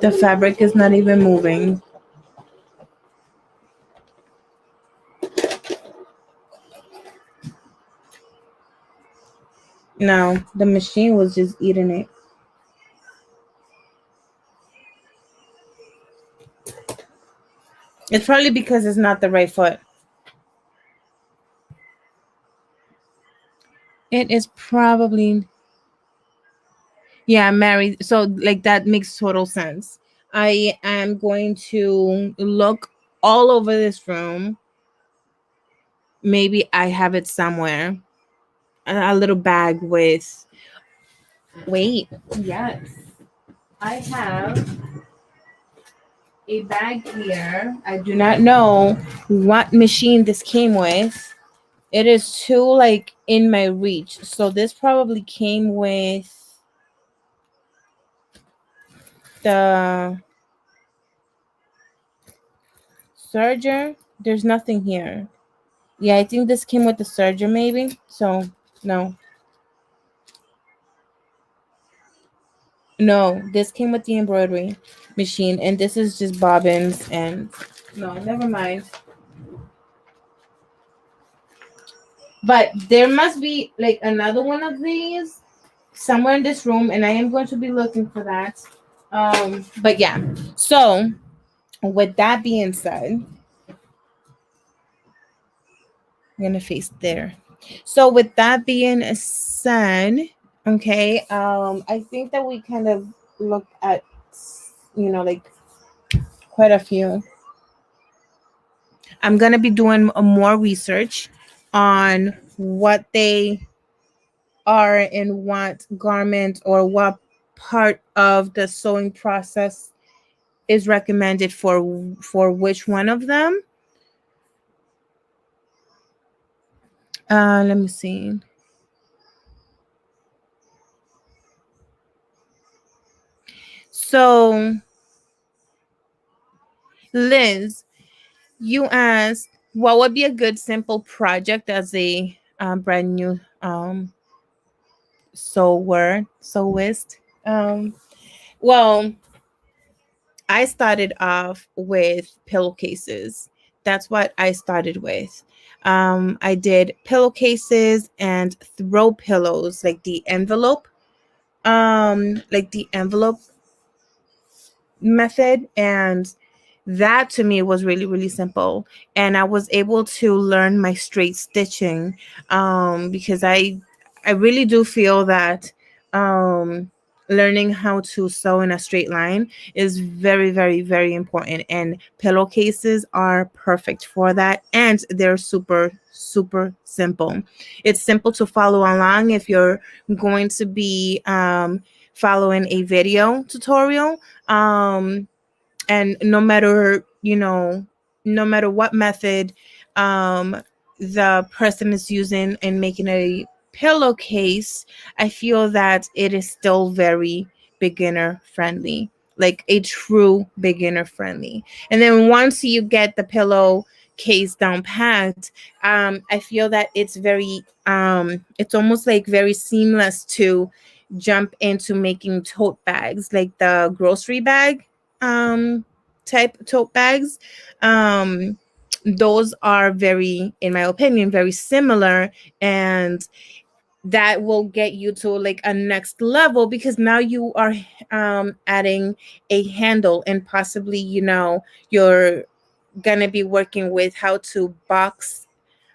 The fabric is not even moving. No, the machine was just eating it. It's probably because it's not the right foot. It is probably, yeah, married. So, like, that makes total sense. I am going to look all over this room. Maybe I have it somewhere. A little bag with, wait, yes. I have a bag here. I do not know what machine this came with. It is too like in my reach. So this probably came with the Serger. There's nothing here. Yeah, I think this came with the Serger maybe. So no. No, this came with the embroidery machine, and this is just bobbins and no, never mind. But there must be like another one of these somewhere in this room, and I am going to be looking for that. But yeah, so with that being said, I'm gonna face there. So with that being said, okay, I think that we kind of looked at, like quite a few. I'm gonna be doing more research on what they are in what garment or what part of the sewing process is recommended for which one of them. Let me see. So, Liz, you asked what would be a good simple project as a brand new sewist. Well, I started off with pillowcases. That's what I started with. I did pillowcases and throw pillows, like the envelope method, and that to me was really really simple, and I was able to learn my straight stitching because I really do feel that learning how to sew in a straight line is very very very important, and pillowcases are perfect for that, and they're super super simple. It's simple to follow along if you're going to be following a video tutorial, and no matter what method the person is using in making a pillowcase, I feel that it is still very beginner friendly, like a true beginner friendly. And then once you get the pillowcase down pat, I feel that it's almost like very seamless to jump into making tote bags, like the grocery bag. type tote bags. Um, those are very, in my opinion, very similar, and that will get you to like a next level because now you are adding a handle, and possibly, you're gonna be working with how to box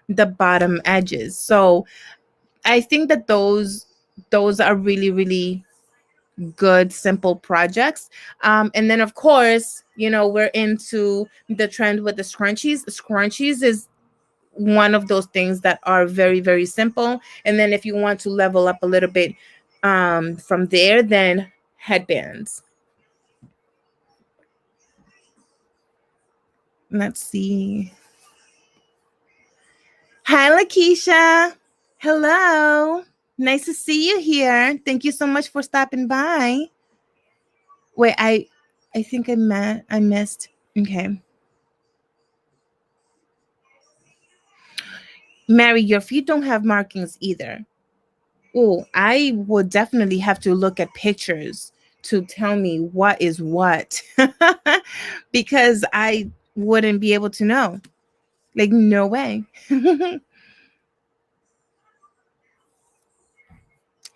the bottom edges. So I think that those are really, really good, simple projects. And then, of course, we're into the trend with the scrunchies. Scrunchies is one of those things that are very, very simple. And then if you want to level up a little bit from there, then headbands. Let's see. Hi, Lakeisha. Hello. Nice to see you here. Thank you so much for stopping by. Wait, I think I missed. Okay. Mary, your feet don't have markings either. Oh, I would definitely have to look at pictures to tell me what is what because I wouldn't be able to know. Like, no way.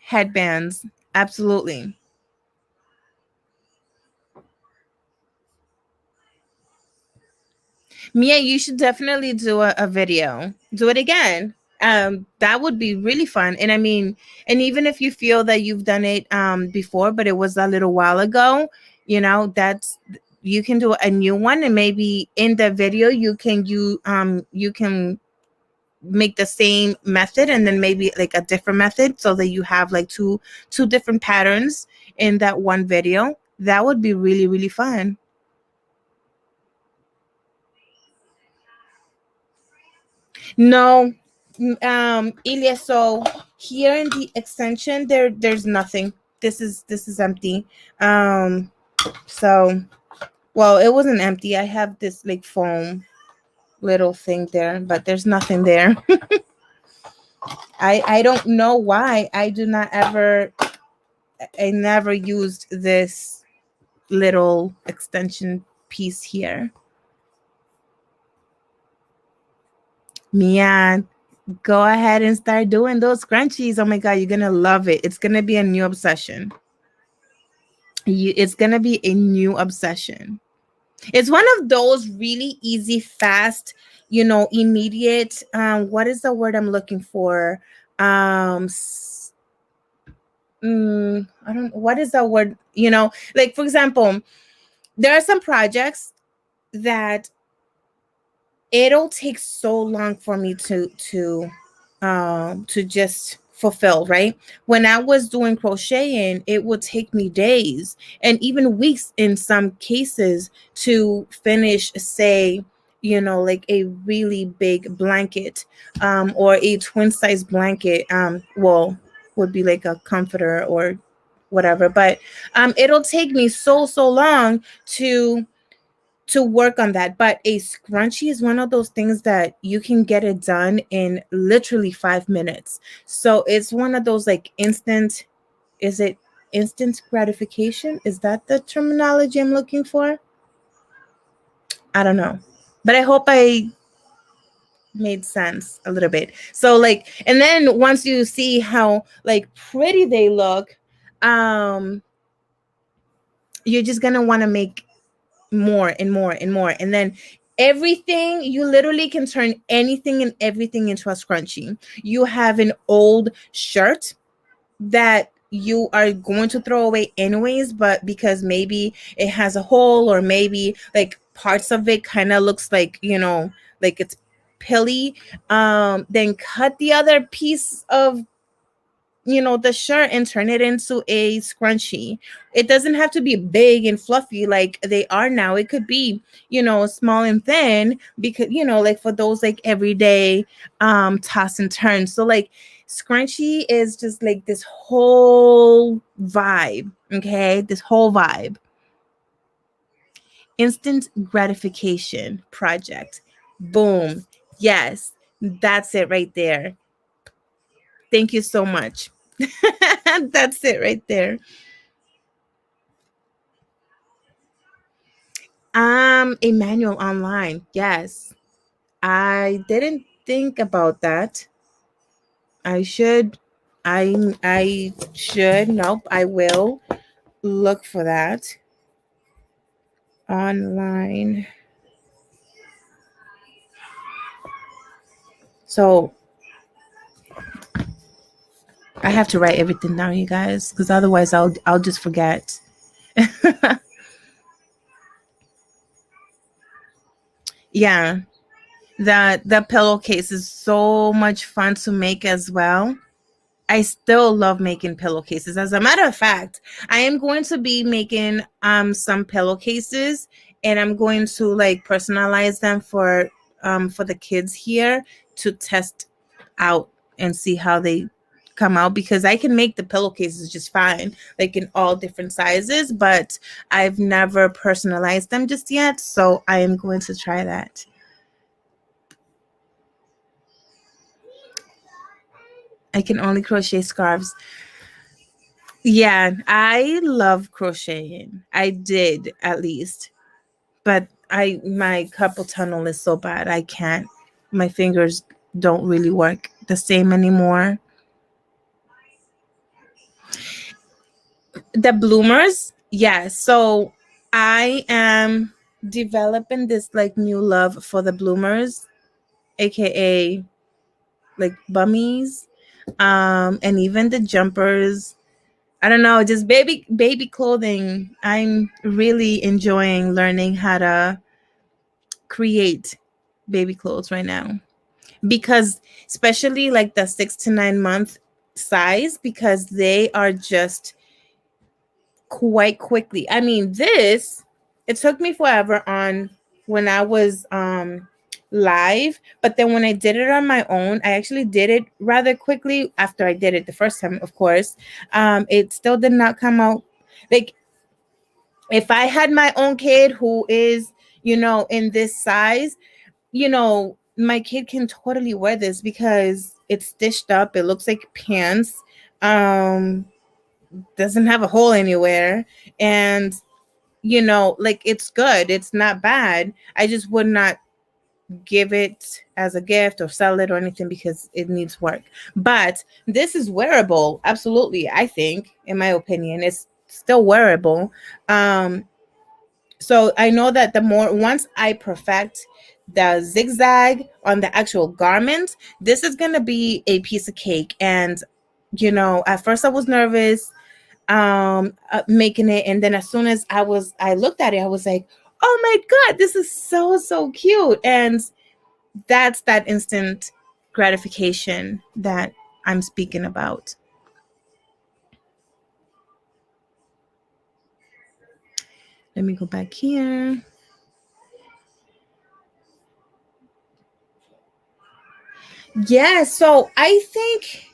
Headbands. Absolutely. Mia, you should definitely do a video. Do it again. That would be really fun. And I mean, and even if you feel that you've done it before, but it was a little while ago, that's you can do a new one, and maybe in the video you can make the same method and then maybe like a different method so that you have like two different patterns in that one video. That would be really, really fun. No, Ilya, so here in the extension there's nothing. This is empty. So, well, it wasn't empty. I have this like foam little thing there, but there's nothing there. I don't know why. I never used this little extension piece here. Mia, go ahead and start doing those scrunchies. Oh my God, you're gonna love it. It's gonna be a new obsession. It's gonna be a new obsession. It's one of those really easy, fast, immediate. What is the word I'm looking for? I don't. What is that word? Like for example, there are some projects that it'll take so long for me to just fulfill, right? When I was doing crocheting, it would take me days and even weeks in some cases to finish, say, like a really big blanket, or a twin size blanket. Well, would be like a comforter or whatever, but it'll take me so long to work on that. But a scrunchie is one of those things that you can get it done in literally 5 minutes. So it's one of those like is it instant gratification? Is that the terminology I'm looking for? I don't know. But I hope I made sense a little bit. So like, and then once you see how like pretty they look, um, you're just gonna want to make more and more and more. And then everything, you literally can turn anything and everything into a scrunchie. You have an old shirt that you are going to throw away anyways, but because maybe it has a hole or maybe like parts of it kind of looks like, like it's pilly, then cut the other piece of the shirt and turn it into a scrunchie. It doesn't have to be big and fluffy like they are now. It could be, small and thin because, like for those like everyday toss and turn. So like scrunchie is just like this whole vibe. Okay. This whole vibe. Instant gratification project. Boom. Yes. That's it right there. Thank you so much. That's it right there. A manual online. Yes. I didn't think about that. I should. I should. Nope. I will look for that online. So I have to write everything down, you guys, because otherwise I'll just forget. Yeah, the pillowcase is so much fun to make as well. I still love making pillowcases. As a matter of fact, I am going to be making some pillowcases, and I'm going to like personalize them for the kids here to test out and see how they come out, because I can make the pillowcases just fine, like in all different sizes, but I've never personalized them just yet, so I am going to try that. I can only crochet scarves. Yeah, I love crocheting. I did, at least. But my carpal tunnel is so bad. I can't. My fingers don't really work the same anymore. The bloomers, yeah. So I am developing this like new love for the bloomers, aka like bummies, and even the jumpers. I don't know, just baby clothing. I'm really enjoying learning how to create baby clothes right now, because especially like the 6 to 9 month size, because they are just quite quickly. I mean, this, it took me forever on when I was live, but then when I did it on my own, I actually did it rather quickly after I did it the first time, of course. It still did not come out like, if I had my own kid who is, in this size, my kid can totally wear this because it's stitched up. It looks like pants. Doesn't have a hole anywhere. And, like, it's good. It's not bad. I just would not give it as a gift or sell it or anything because it needs work. But this is wearable. Absolutely. I think, in my opinion, it's still wearable. So I know that once I perfect the zigzag on the actual garment, this is going to be a piece of cake. And, at first I was nervous making it. And then as soon as I looked at it, I was like, oh my God, this is so, so cute. And that's that instant gratification that I'm speaking about. Let me go back here. Yeah, so I think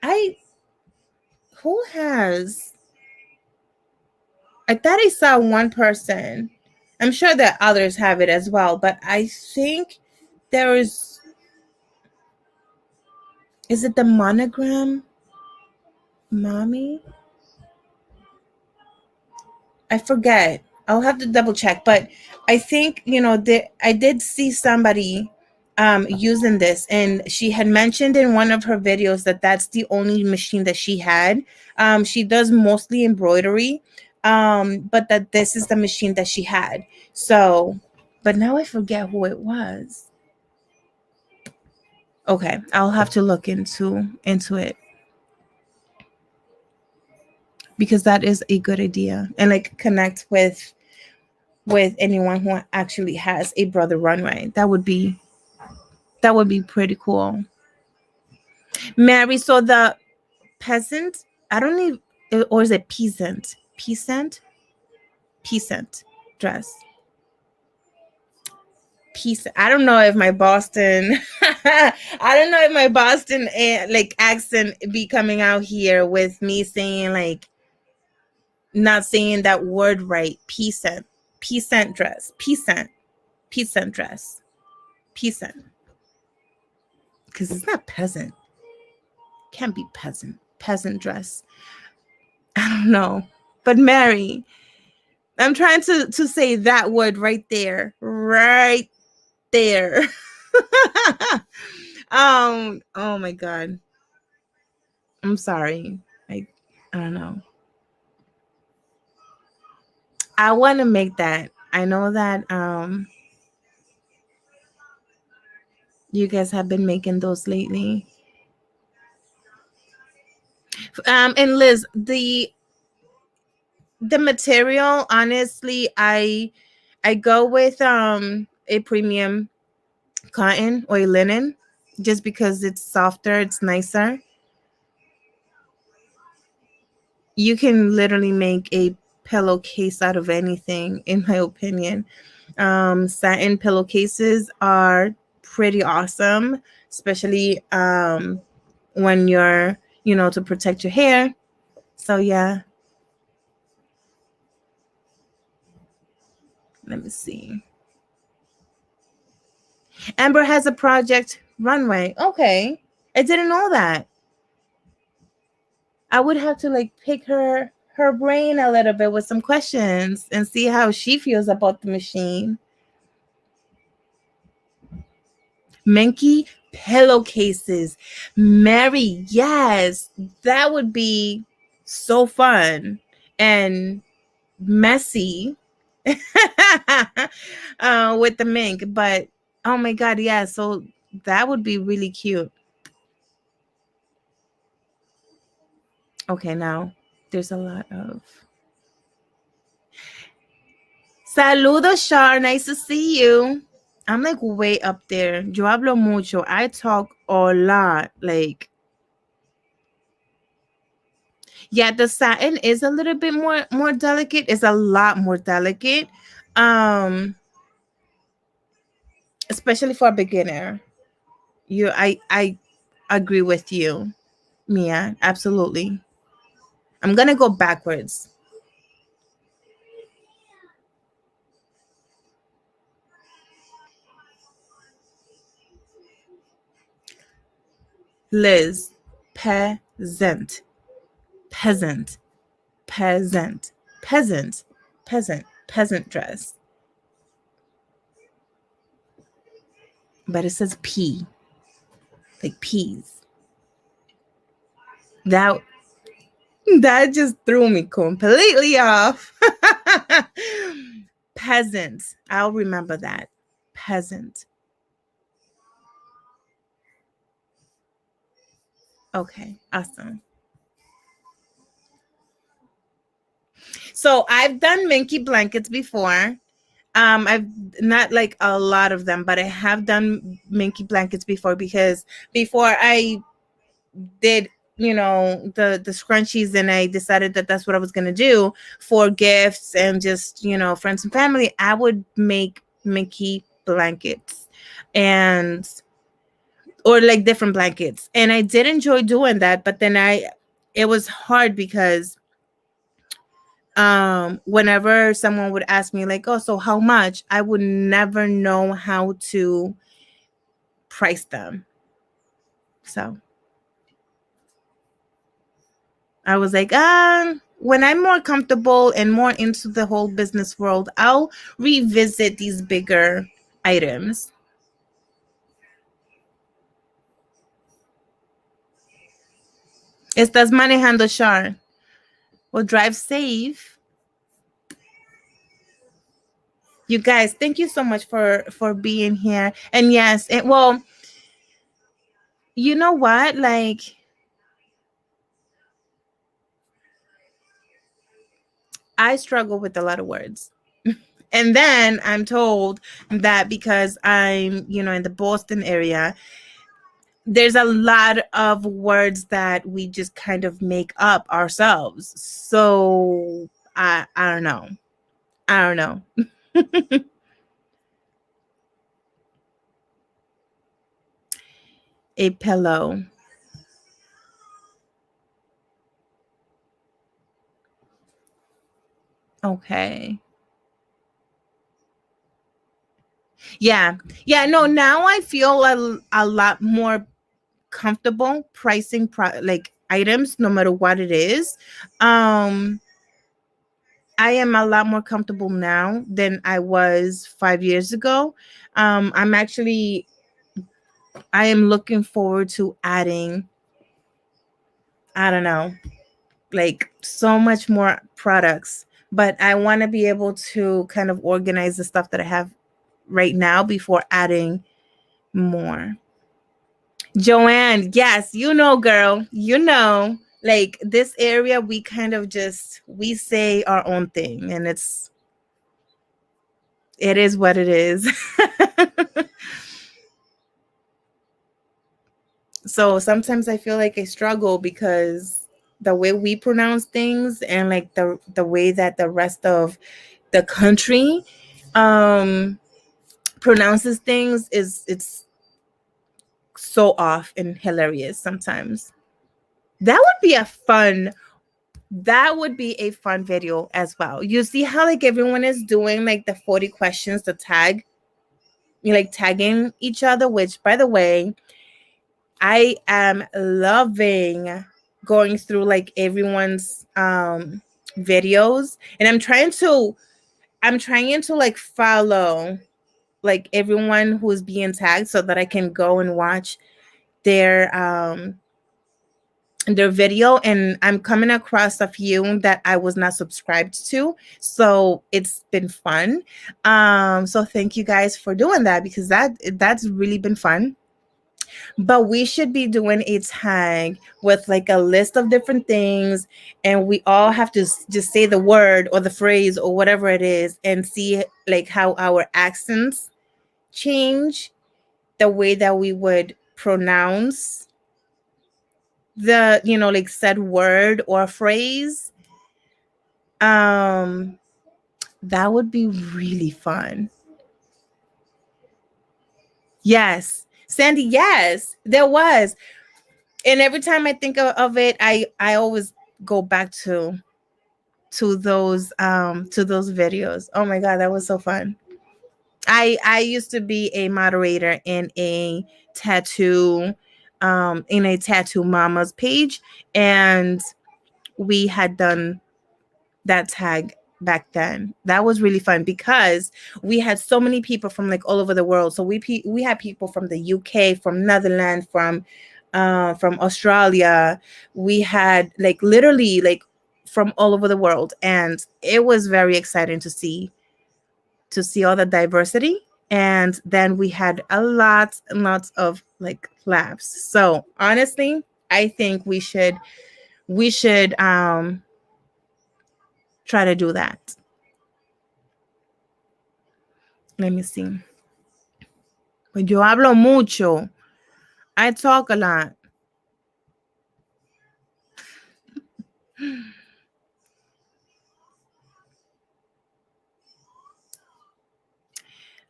I who has I thought I saw one person. I'm sure that others have it as well, but I think there is it the monogram mommy? I forget. I'll have to double check, but I think, I did see somebody using this, and she had mentioned in one of her videos that that's the only machine that she had. She does mostly embroidery, but that this is the machine that she had. So, but now I forget who it was. Okay, I'll have to look into it, because that is a good idea, and like connect with anyone who actually has a brother Runway. That would be pretty cool. Mary, so the peasant, I don't need, or is it peasant? Peasant dress. Peasant. I don't know if my Boston, I don't know if my Boston like accent be coming out here with me saying like, not saying that word right. Peasant dress. Peasant dress. Peasant. Because it's not peasant. Can't be peasant dress. I don't know. But Mary, I'm trying to say that word right there. Right there. Oh my God. I'm sorry. I don't know. I want to make that. I know that you guys have been making those lately. And Liz, the material, honestly, I go with a premium cotton or a linen just because it's softer, it's nicer. You can literally make a pillowcase out of anything, in my opinion. Satin pillowcases are pretty awesome, especially when you're, to protect your hair. So yeah, let me see. Amber has a project, Runway. Okay, I didn't know that. I would have to like pick her brain a little bit with some questions and see how she feels about the machine. Menke pillowcases. Mary, yes, that would be so fun and messy with the mink. But oh my God, yeah, so that would be really cute. Okay, now there's a lot of. Saludos, Shar. Nice to see you. I'm like way up there. Yo hablo mucho. I talk a lot. Like, yeah, the satin is a little bit more delicate. It's a lot more delicate. Um, Especially for a beginner. I agree with you, Mia. Absolutely. I'm gonna go backwards. Liz, peasant, peasant, peasant, peasant, peasant dress. But it says P, like peas. That that just threw me completely off. Peasant. I'll remember that. Peasant. Okay, awesome. So I've done Minky blankets before. I've not like a lot of them, but I have done Minky blankets before because before I did, the scrunchies, and I decided that that's what I was gonna do for gifts and just, friends and family. I would make Minky blankets and or like different blankets, and I did enjoy doing that. But then it was hard because whenever someone would ask me like, oh, so how much, I would never know how to price them. So I was like, when I'm more comfortable and more into the whole business world, I'll revisit these bigger items. Estás manejando, Char? Well, drive safe. You guys, thank you so much for being here. And yes, well, you know what? Like, I struggle with a lot of words. And then I'm told that because I'm, in the Boston area, there's a lot of words that we just kind of make up ourselves. So I don't know. I don't know. A pillow. Okay. Yeah. Yeah. No, now I feel a lot more comfortable pricing like items no matter what it is. I am a lot more comfortable now than I was 5 years ago. I'm actually, I am looking forward to adding, I don't know, like so much more products, but I want to be able to kind of organize the stuff that I have right now before adding more. Joanne, yes, you know, girl, you know, like this area, we kind of just, we say our own thing, and it is what it is. So sometimes I feel like I struggle because the way we pronounce things and like the way that the rest of the country um pronounces things is, it's so off and hilarious sometimes. That would be a fun, that would be a fun video as well. You see how like everyone is doing like the 40 questions to tag, you like tagging each other, which by the way, I am loving going through like everyone's videos, and I'm trying to like follow like everyone who's being tagged so that I can go and watch their video, and I'm coming across a few that I was not subscribed to, so it's been fun. So thank you guys for doing that, because that's really been fun. But we should be doing a tag with like a list of different things, and we all have to just say the word or the phrase or whatever it is, and see like how our accents change the way that we would pronounce the, like said word or phrase. That would be really fun. Yes, Sandy, yes, there was. And every time I think of it, I always go back to those videos. Oh my god, that was so fun. I used to be a moderator tattoo in a tattoo mama's page, and we had done that tag back then. That was really fun because we had so many people from like all over the world. So we had people from the UK, from Netherlands, from Australia. We had like literally like from all over the world, and it was very exciting to see all the diversity. And then we had a lot and lots of like laughs. So honestly, I think we should try to do that. Let me see. Pues yo hablo mucho. I talk a lot.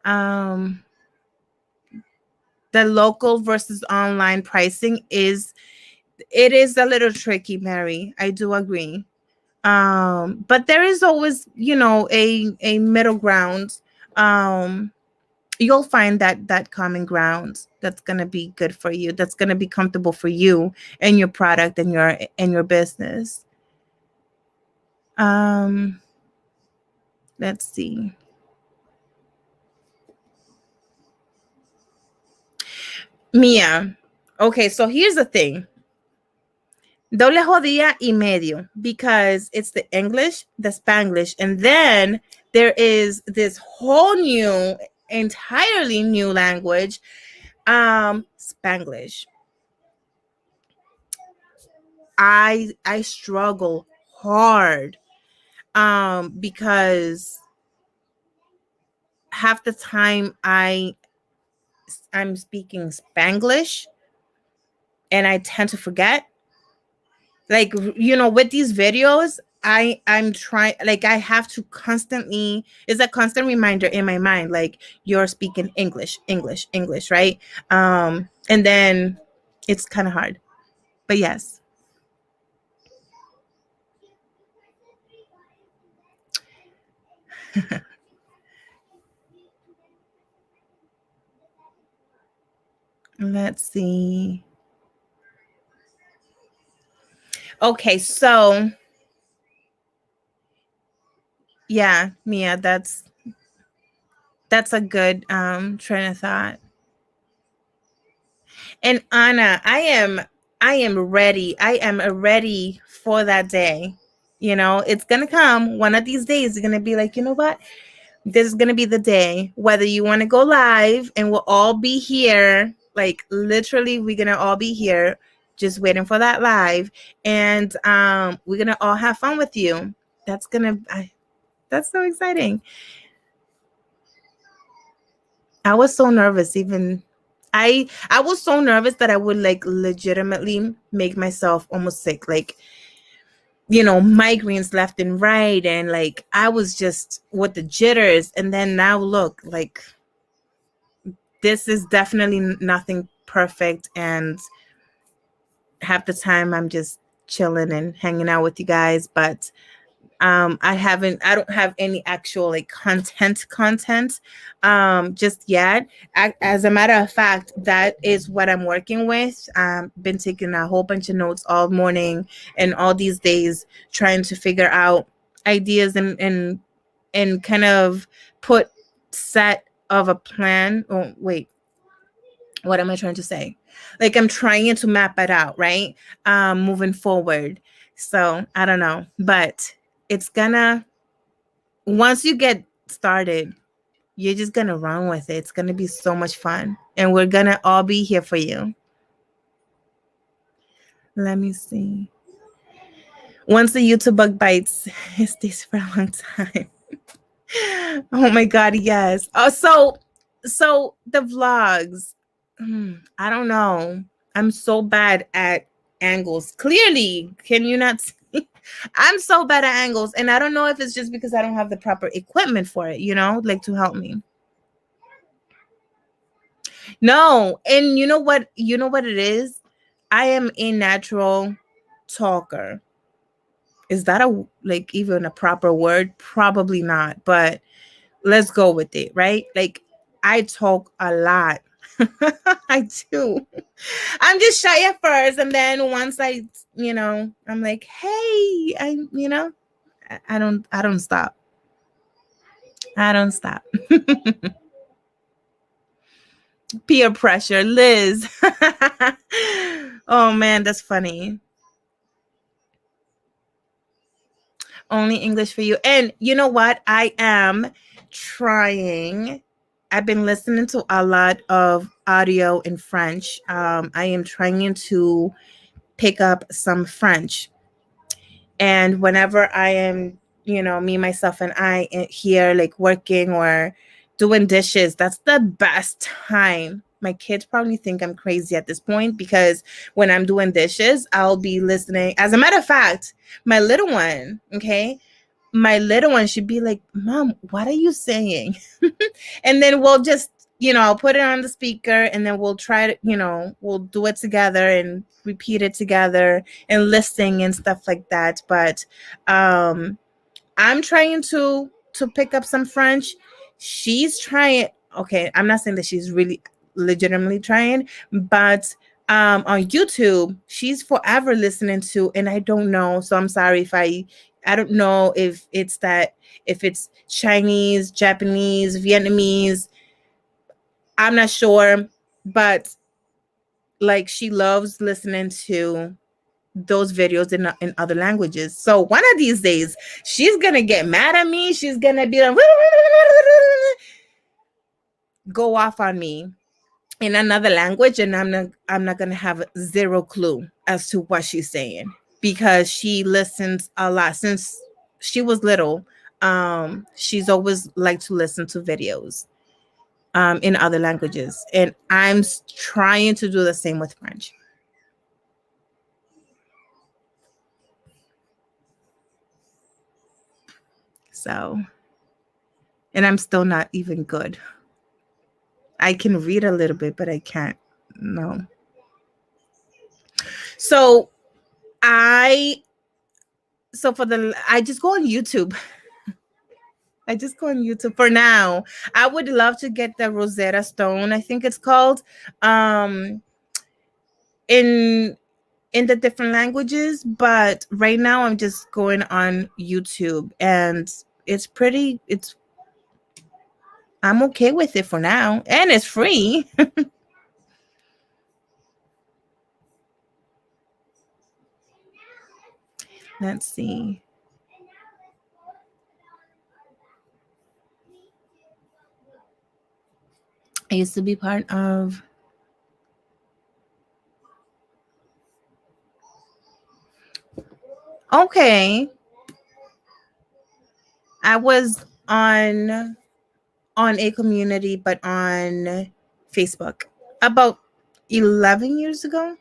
Um, the local versus online pricing is a little tricky, Mary. I do agree. But there is always, a middle ground. Um, you'll find that common ground that's gonna be good for you. That's gonna be comfortable for you and your product and your business. Um, let's see. Mia. Okay, so here's the thing. Doble jodía y medio, because it's the English, the Spanglish, and then there is this whole new, entirely new language, Spanglish. I struggle hard because half the time I'm speaking Spanglish and I tend to forget. Like, with these videos, I'm trying, like, I have to constantly, it's a constant reminder in my mind, like, you're speaking English, English, English, right? And then it's kind of hard, but yes. Let's see. Okay, so Yeah, Mia, that's a good train of thought. And Anna, I am ready. I am ready for that day. You know, it's gonna come one of these days. You're gonna be like, you know what? This is gonna be the day. Whether you want to go live, and we'll all be here. Like literally, we're gonna all be here, just waiting for that live, and we're gonna all have fun with you. That's so exciting. I was so nervous. Even I was so nervous that I would like legitimately make myself almost sick. Like, migraines left and right, and like I was just with the jitters. And then now look, like this is definitely nothing perfect, and half the time I'm just chilling and hanging out with you guys. But I don't have any actual like content just yet. As a matter of fact, that is what I'm working with. Been taking a whole bunch of notes all morning and all these days, trying to figure out ideas and kind of put set of a plan. Oh wait, what am I trying to say? Like I'm trying to map it out, right? Moving forward. So I don't know, but it's gonna, once you get started, you're just gonna run with it. It's gonna be so much fun, and we're gonna all be here for you. Let me see. Once the YouTube bug bites, it stays for a long time. Oh my god, yes. Oh, so the vlogs. I don't know. I'm so bad at angles. Clearly, can you not see? I'm so bad at angles, and I don't know if it's just because I don't have the proper equipment for it, like to help me. No, and you know what? You know what it is? I am a natural talker. Is that a like even a proper word? Probably not, but let's go with it, right? Like I talk a lot. I do. I'm just shy at first, and then once I'm like, hey, I don't stop. I don't stop. Peer pressure, Liz. Oh man, that's funny. Only English for you. And you know what? I am trying. I've been listening to a lot of audio in French. I am trying to pick up some French. And whenever I am, me, myself, and I here, like working or doing dishes, that's the best time. My kids probably think I'm crazy at this point because when I'm doing dishes, I'll be listening. As a matter of fact, my little one, okay, my little one should be like, Mom, what are you saying? And then we'll just, I'll put it on the speaker, and then we'll try to, we'll do it together and repeat it together and listing and stuff like that. But I'm trying to pick up some French. She's trying. Okay, I'm not saying that she's really legitimately trying, but on YouTube, she's forever listening to, and I don't know. So I'm sorry if I don't know if it's Chinese, Japanese, Vietnamese. I'm not sure, but like she loves listening to those videos in other languages. So one of these days, she's gonna get mad at me. She's gonna be like, go off on me in another language, and I'm not gonna have zero clue as to what she's saying because she listens a lot since she was little. She's always liked to listen to videos in other languages, and I'm trying to do the same with French. So, and I'm still not even good. I can read a little bit, but I can't. No. So I I just go on YouTube. I just go on YouTube for now. I would love to get the Rosetta Stone, I think it's called, um, in the different languages. But right now, I'm just going on YouTube, and I'm okay with it for now, and it's free. Let's see. I used to be part of. Okay. I was on a community, but on Facebook about 11 years ago,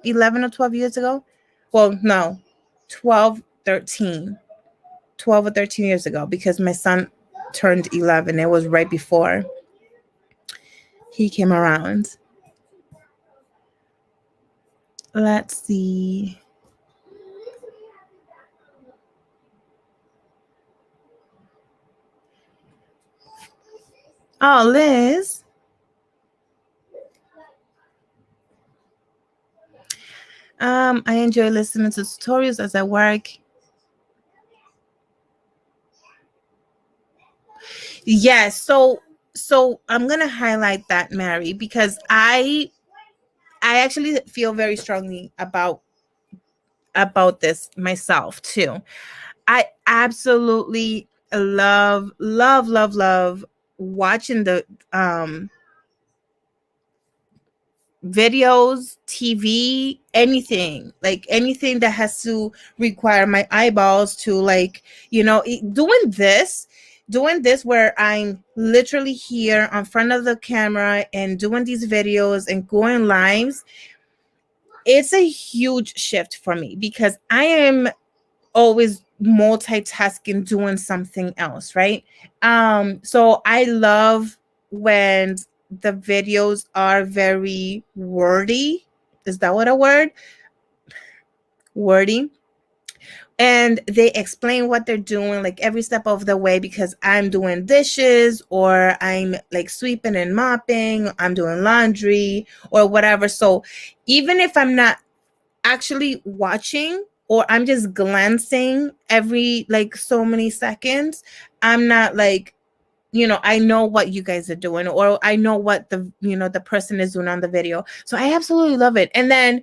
11 or 12 years ago. Well, no, 12, 13, 12 or 13 years ago, because my son turned 11. It was right before he came around. Let's see. Oh, Liz. I enjoy listening to tutorials as I work. Yes, so I'm gonna highlight that, Mary, because I actually feel very strongly about this myself too. I absolutely love watching the videos, TV, anything, like anything that has to require my eyeballs to, like, doing this where I'm literally here in front of the camera and doing these videos and going lives. It's a huge shift for me because I am always multitasking doing something else, right? So I love when the videos are very wordy. Is that what a word? Wordy. And they explain what they're doing, like every step of the way, because I'm doing dishes or I'm like sweeping and mopping, I'm doing laundry or whatever. So even if I'm not actually watching, or I'm just glancing every like so many seconds, I'm not like, I know what you guys are doing, or I know what the person is doing on the video. So I absolutely love it. And then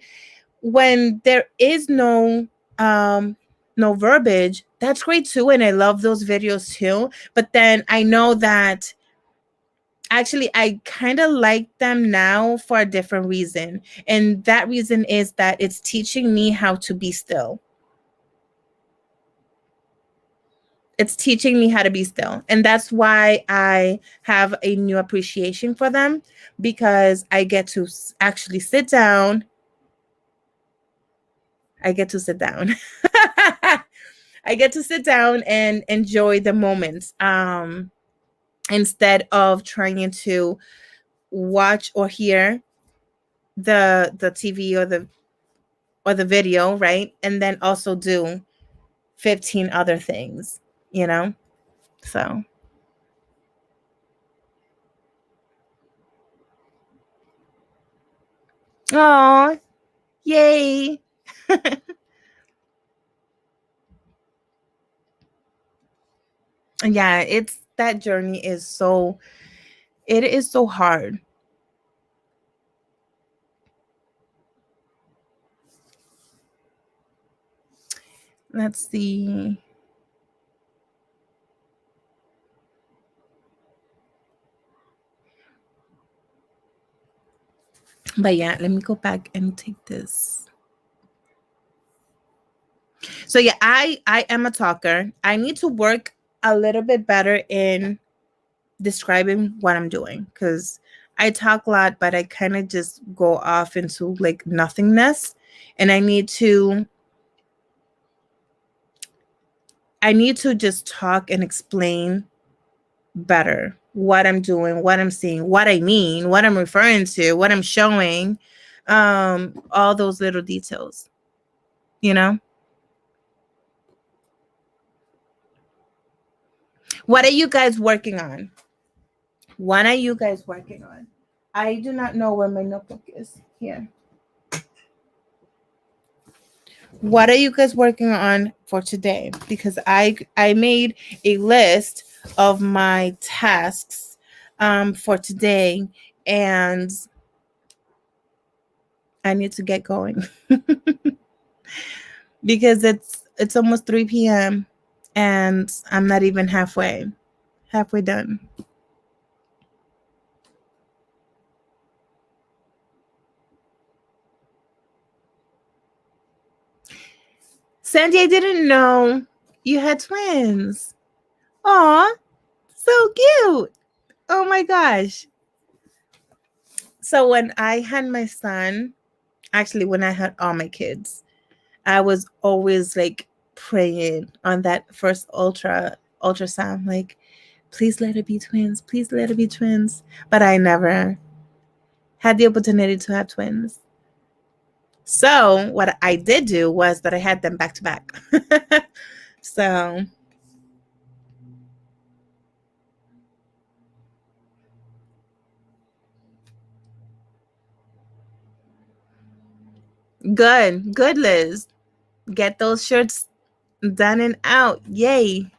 when there is no verbiage, that's great too, and I love those videos too. But then I know that actually I kind of like them now for a different reason, and that reason is that it's teaching me how to be still. It's teaching me how to be still, and that's why I have a new appreciation for them, because I get to actually sit down. I get to sit down. I get to sit down and enjoy the moment, instead of trying to watch or hear the TV or the video, right? And then also do 15 other things, So, oh, yay. Yeah, it's that journey it is so hard. Let's see. But yeah, let me go back and take this. So yeah, I am a talker. I need to work a little bit better in describing what I'm doing, because I talk a lot, but I kind of just go off into like nothingness, and I need to just talk and explain better what I'm doing, what I'm seeing, what I mean, what I'm referring to, what I'm showing, all those little details, you know? What are you guys working on? What are you guys working on? I do not know where my notebook is. Here. What are you guys working on for today? Because I made a list of my tasks for today, and I need to get going because it's almost 3 p.m. and I'm not even halfway done. Sandy, I didn't know you had twins. Aw, so cute. Oh my gosh. So when I had my son, actually when I had all my kids, I was always like praying on that first ultrasound, like, please let it be twins, please let it be twins. But I never had the opportunity to have twins. So what I did do was that I had them back to back. So good, Liz. Get those shirts done and out. Yay.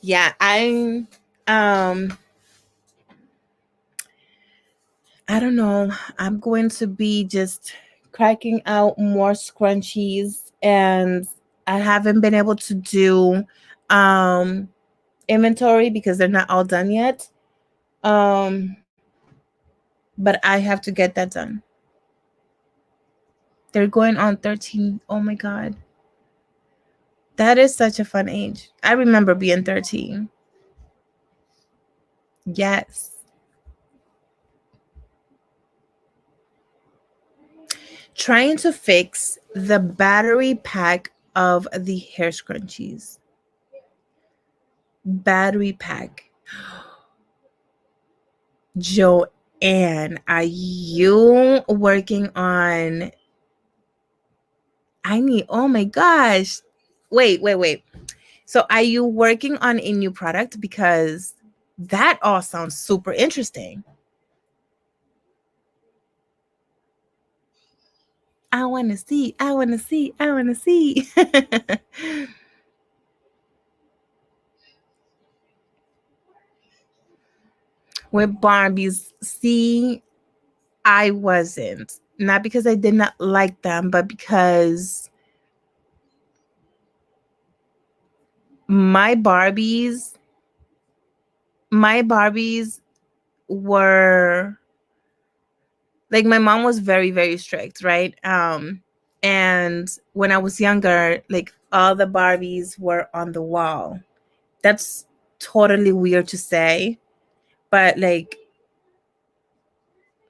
Yeah, I don't know. I'm going to be just cracking out more scrunchies, and I haven't been able to do inventory because they're not all done yet. But I have to get that done. They're going on 13. Oh my god. That is such a fun age. I remember being 13. Yes. Trying to fix the battery pack of the hair scrunchies. Battery pack. Joanne, are you working on? Oh my gosh. Wait. So are you working on a new product? Because that all sounds super interesting. I want to see. With Barbies, see, I wasn't. Not because I did not like them, but because my Barbies, my Barbies were like, my mom was very, very strict, right? And when I was younger, like, all the Barbies were on the wall. That's totally weird to say, but like,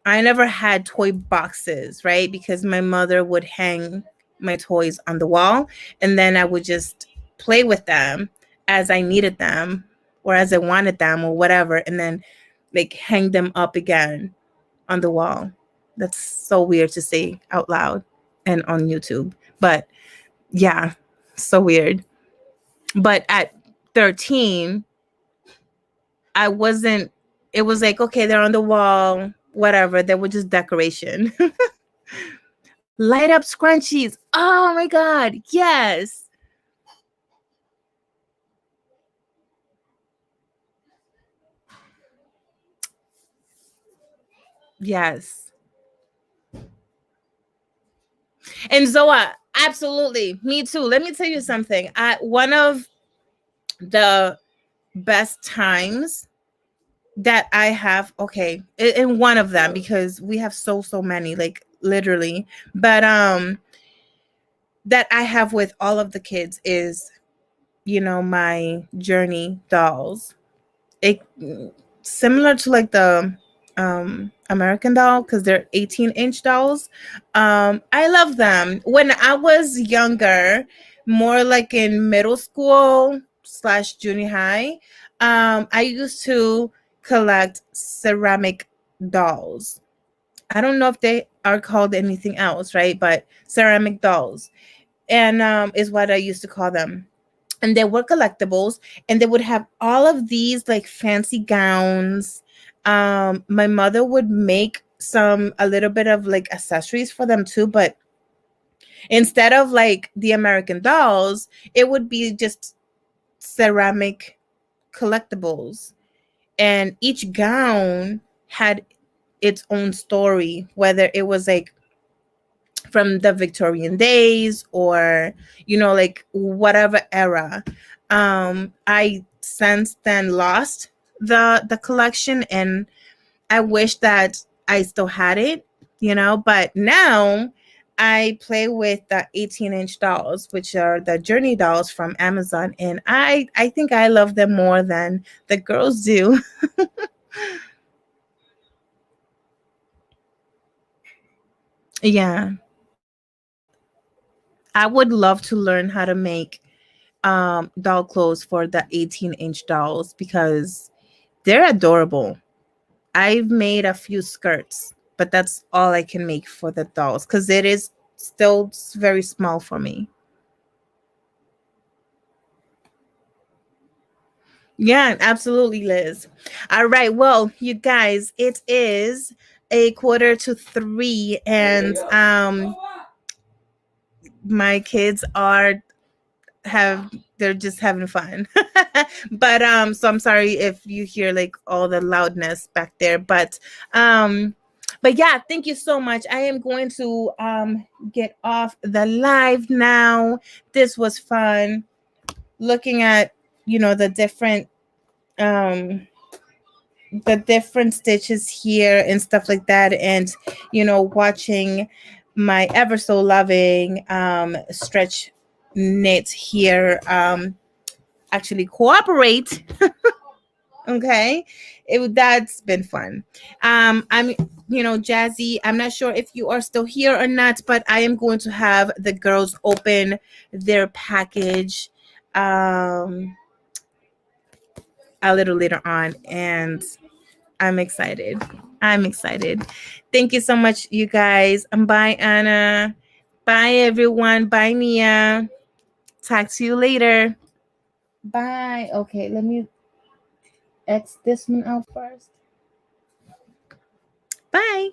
I never had toy boxes, right? Because my mother would hang my toys on the wall, and then I would just play with them as I needed them or as I wanted them or whatever, and then like hang them up again on the wall. That's so weird to say out loud and on YouTube. But yeah, so weird. But at 13, I wasn't, it was like, okay, they're on the wall, whatever. They were just decoration. Light up scrunchies. Oh my God. Yes. Yes. And Zoa, absolutely. Me too. Let me tell you something. One of the best times that I have, okay, in one of them, because we have so many, like literally, but that I have with all of the kids is, my Journey dolls. It similar to like the American doll, because they're 18-inch dolls. I love them. When I was younger, more like in middle school slash junior high, I used to collect ceramic dolls. I don't know if they are called anything else, right? But ceramic dolls, and is what I used to call them. And they were collectibles, and they would have all of these like fancy gowns. My mother would make a little bit of like accessories for them too, but instead of like the American dolls, it would be just ceramic collectibles. And each gown had its own story, whether it was like from the Victorian days or, like whatever era. I since then lost the collection, and I wish that I still had it, but now I play with the 18-inch dolls, which are the Journey dolls from Amazon, and I think I love them more than the girls do. Yeah. I would love to learn how to make doll clothes for the 18-inch dolls because they're adorable. I've made a few skirts, but that's all I can make for the dolls because it is still very small for me. Yeah, absolutely, Liz. All right. Well, you guys, it is a quarter to 3, and my kids are have they're just having fun. But so I'm sorry if you hear like all the loudness back there, um yeah, thank you so much. I am going to get off the live now. This was fun looking at, the um different stitches here and stuff like that, and watching my ever so loving stretch knit here actually cooperate. Okay, that's been fun. I'm Jazzy, I'm not sure if you are still here or not, but I am going to have the girls open their package a little later on, and I'm excited. I'm excited. Thank you so much, you guys. Bye, Anna. Bye, everyone. Bye, Mia. Talk to you later. Bye. Okay, let me X this one out first. Bye.